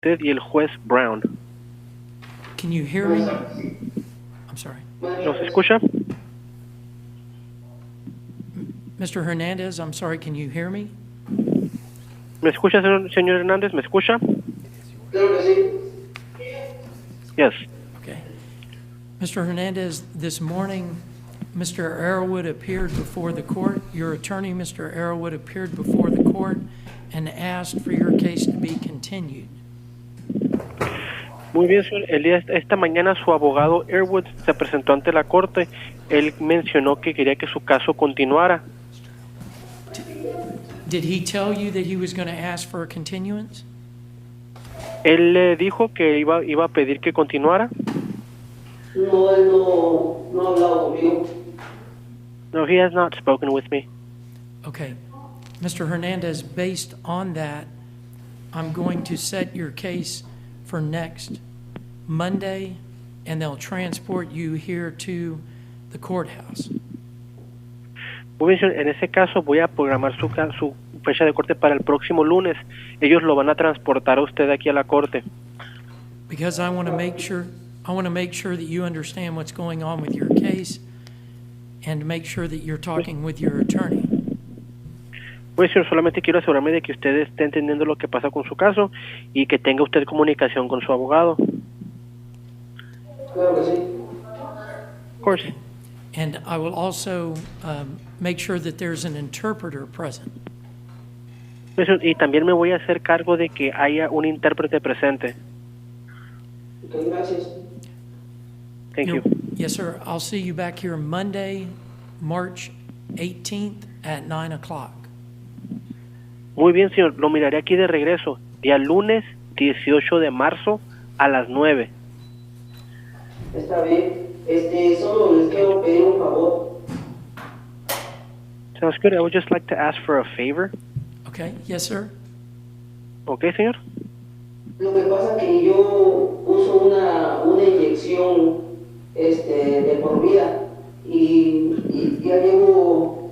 Y el juez Brown. Can you hear me? I'm sorry. ¿Nos escucha? Mr. Hernandez, I'm sorry, can you hear me? ¿Me escucha, señor Hernández? ¿Me escucha? Claro que sí. Yes. Okay. Mr. Hernandez, this morning, Mr. Arrowwood appeared before the court. Your attorney, Mr. Arrowwood, appeared before the court and asked for your case to be continued. Muy bien, señor. Esta mañana su abogado Airwood se presentó ante la corte. Él mencionó que quería que su caso continuara. Did he tell you that he was going to ask for a continuance? Él le dijo que iba a pedir que continuara. No, él no ha hablado conmigo. No, he has not spoken with me. Okay. Mr. Hernandez, based on that, I'm going to set your case for next Monday, and they'll transport you here to the courthouse. Muy bien, en ese caso voy a programar su fecha de corte para el próximo lunes. Ellos lo van a transportar a usted aquí a la corte. Because I want to make sure that you understand what's going on with your case and make sure that you're talking with your attorney. Pues señor, solamente quiero asegurarme de que usted esté entendiendo lo que pasa con su caso y que tenga usted comunicación con su abogado. Claro que sí. Of course. And I will also make sure that there's an interpreter present. Pues, y también me voy a hacer cargo de que haya un intérprete presente. Okay, gracias. Thank you. Yes, sir. I'll see you back here Monday, March 18th at 9 o'clock. Muy bien, señor. Lo miraré aquí de regreso. Día lunes 18 de marzo a las 9. Está bien. Solo les quiero pedir un favor. Sounds good. I would just like to ask for a favor. Okay. Yes, sir. Okay, señor. Lo que pasa es que yo uso una inyección de por vida y ya llevo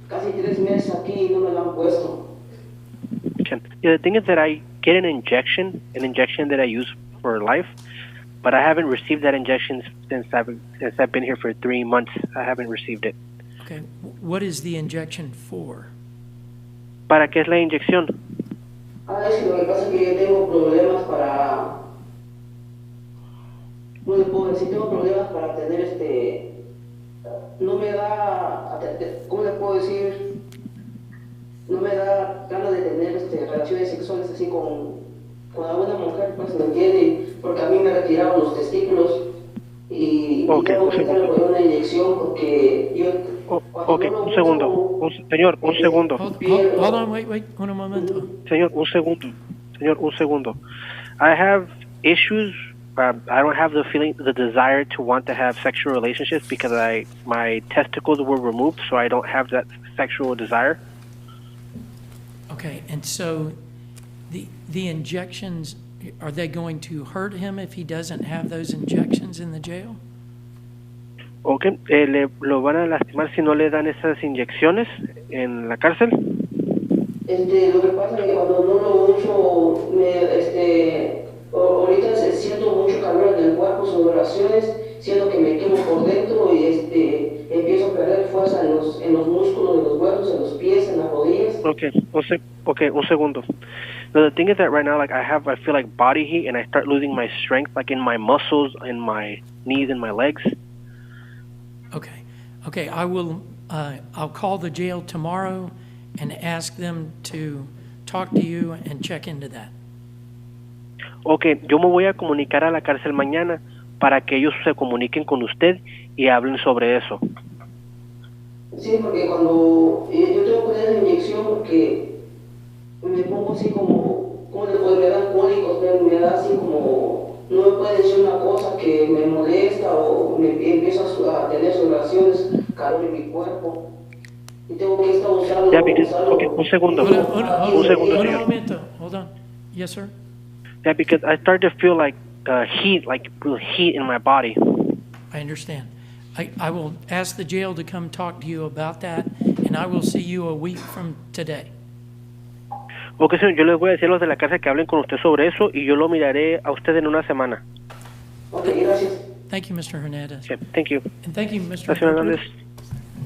casi 3 meses aquí y no me la han puesto. Yeah, the thing is that I get an injection that I use for life, but I haven't received that injection since I've been here for 3 months. I haven't received it. Okay. What is the injection for? ¿Para qué es la inyección? Es que lo que pasa es que yo tengo problemas para... No le puedo decir, tengo problemas para tener no me da, ¿cómo le puedo decir? No me da ganas de tener relaciones sexuales así con alguna mujer, pues, ¿me entiende? Porque a mí me retiraron los testículos y tengo que tener una inyección porque yo... Ok, un segundo. Señor, un segundo. Hold on, wait, un momento. Señor, un segundo. Señor, un segundo. I have issues. I don't have the desire to want to have sexual relationships because my testicles were removed, so I don't have that sexual desire. Okay, and so the injections, are they going to hurt him if he doesn't have those injections in the jail? Okay, ¿lo van a lastimar si no le dan esas inyecciones en la cárcel? Lo que pasa es que cuando no lo uso, ahorita siento mucho calor en el cuerpo, sudoraciones, siento que me quemo por dentro y empiezo a perder fuerza en los músculos de los huesos, en los pies, en las rodillas. Okay, un segundo. No, the thing is that right now, like I feel like body heat, and I start losing my strength, like in my muscles, in my knees, and my legs. Okay, I will, I'll call the jail tomorrow and ask them to talk to you and check into that. Okay, yo me voy a comunicar a la cárcel mañana para que ellos se comuniquen con usted y hablen sobre eso. Sí, porque cuando yo tengo que poner la inyección porque me pongo así como me dan cólicos, me da así como, no me puede decir una cosa que me molesta o me empiezo a tener sudoraciones, calor en mi cuerpo. Y tengo que estar usando... Okay, un segundo. Un segundo, señor. Hold on. Yes, sir? Yeah, because I start to feel like heat in my body. I understand. I will ask the jail to come talk to you about that, and I will see you a week from today. Okay, señor, yo les voy a decir a los de la cárcel que hablen con usted sobre eso y yo lo miraré a usted en una semana. Okay, gracias. Thank you, Mr. Hernandez. Okay, thank you. And thank you, Mr. Gracias, Hernandez.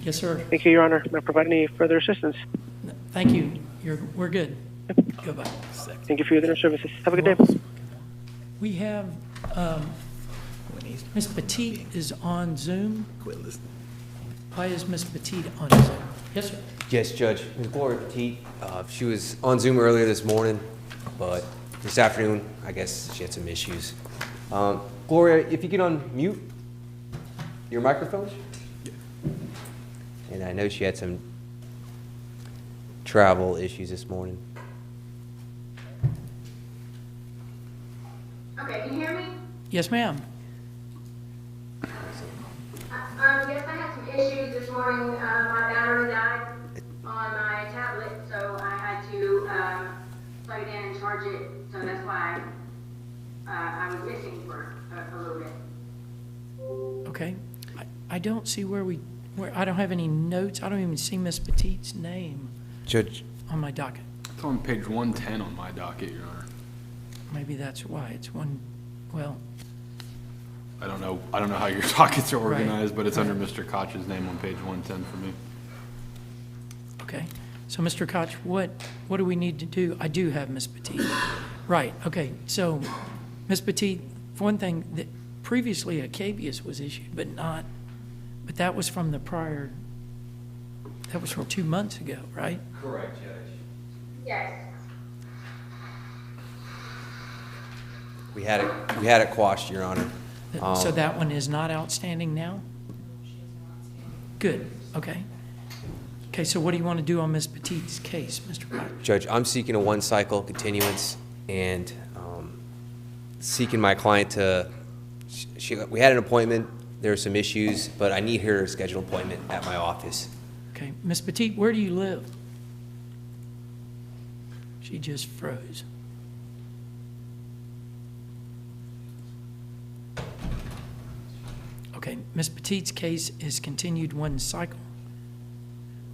Yes, sir. Thank you, Your Honor. May I provide any further assistance? Thank you. We're good. Goodbye. Thank you for your dinner services. Have a good day. We have, Ms. Petit is on Zoom. Why is Ms. Petit on Zoom? Yes, sir. Yes, Judge. Ms. Gloria Petit, she was on Zoom earlier this morning, but this afternoon, I guess she had some issues. Gloria, if you could unmute your microphone. And I know she had some travel issues this morning. Okay, can you hear me? Yes, ma'am. Yes, I had some issues this morning. My battery died on my tablet, so I had to plug it in and charge it. So that's why I was missing for a little bit. Okay. I don't see where I don't have any notes. I don't even see Miss Petit's name Judge. on my docket. It's on page 110 on my docket, Your Honor. Maybe that's why. It's one, well, I don't know how your dockets are organized, Right. but it's under Mr. Koch's name on page 110 for me. okay. So, Mr. Koch, what do we need to do? I do have Miss Petit. Right, okay. So, Miss Petit, for one thing, that previously a caveus was issued, but that was from the prior, that was from 2 months ago, right? Correct, Judge. Yes. We had it quashed, Your Honor. So that one is not outstanding now? Good, okay. Okay, so what do you want to do on Ms. Petit's case, Mr. Koch? Judge, I'm seeking a one-cycle continuance and seeking my client to, we had an appointment, there are some issues, but I need her to schedule an appointment at my office. Okay, Ms. Petit, where do you live? She just froze. Okay, Ms. Petit's case is continued one cycle.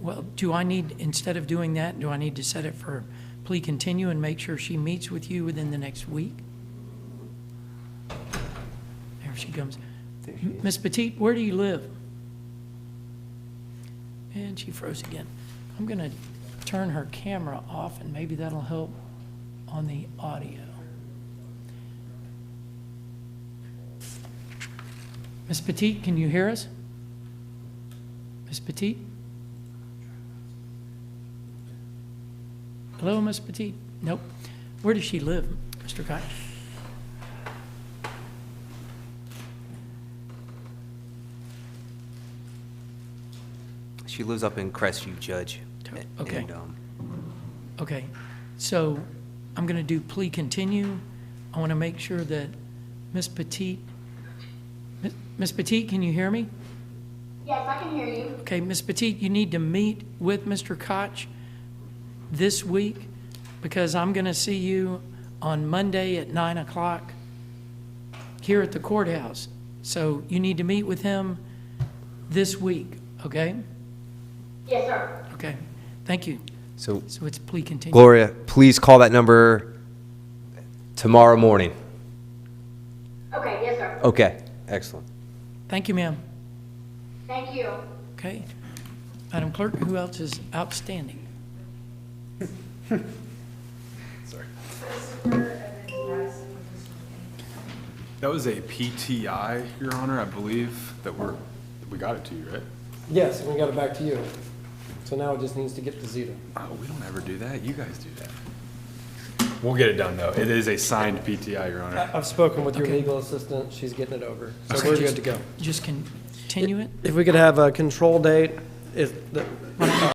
Well, do I need, instead of doing that, do I need to set it for plea continue and make sure she meets with you within the next week? There she comes. Ms. Petit, where do you live? And she froze again. I'm going to turn her camera off, and maybe that'll help on the audio. Ms. Petit, can you hear us? Ms. Petit? Hello, Ms. Petit? Nope. Where does she live, Mr. Koch? She lives up in Crestview, Judge. Okay. And, Okay, so I'm going to do plea continue. I want to make sure that Ms. Petit, Ms. Petit, can you hear me? Yes, I can hear you. Okay, Ms. Petit, you need to meet with Mr. Koch this week because I'm going to see you on Monday at 9 o'clock here at the courthouse. So you need to meet with him this week, okay? Yes, sir. Okay, thank you. So it's plea continue. Gloria, please call that number tomorrow morning. Okay, yes, sir. Okay, excellent. Thank you, ma'am. Thank you. Okay. Madam Clerk, who else is outstanding? Sorry. That was a PTI, Your Honor, I believe, that we got it to you, right? Yes, we got it back to you. So now it just needs to get to Zeta. Oh, we don't ever do that. You guys do that. We'll get it done, though. It is a signed PTI, Your Honor. I've spoken with your Okay. legal assistant. She's getting it over. So Okay, we're just- good to go. Just continue it? If we could have a control date, if the,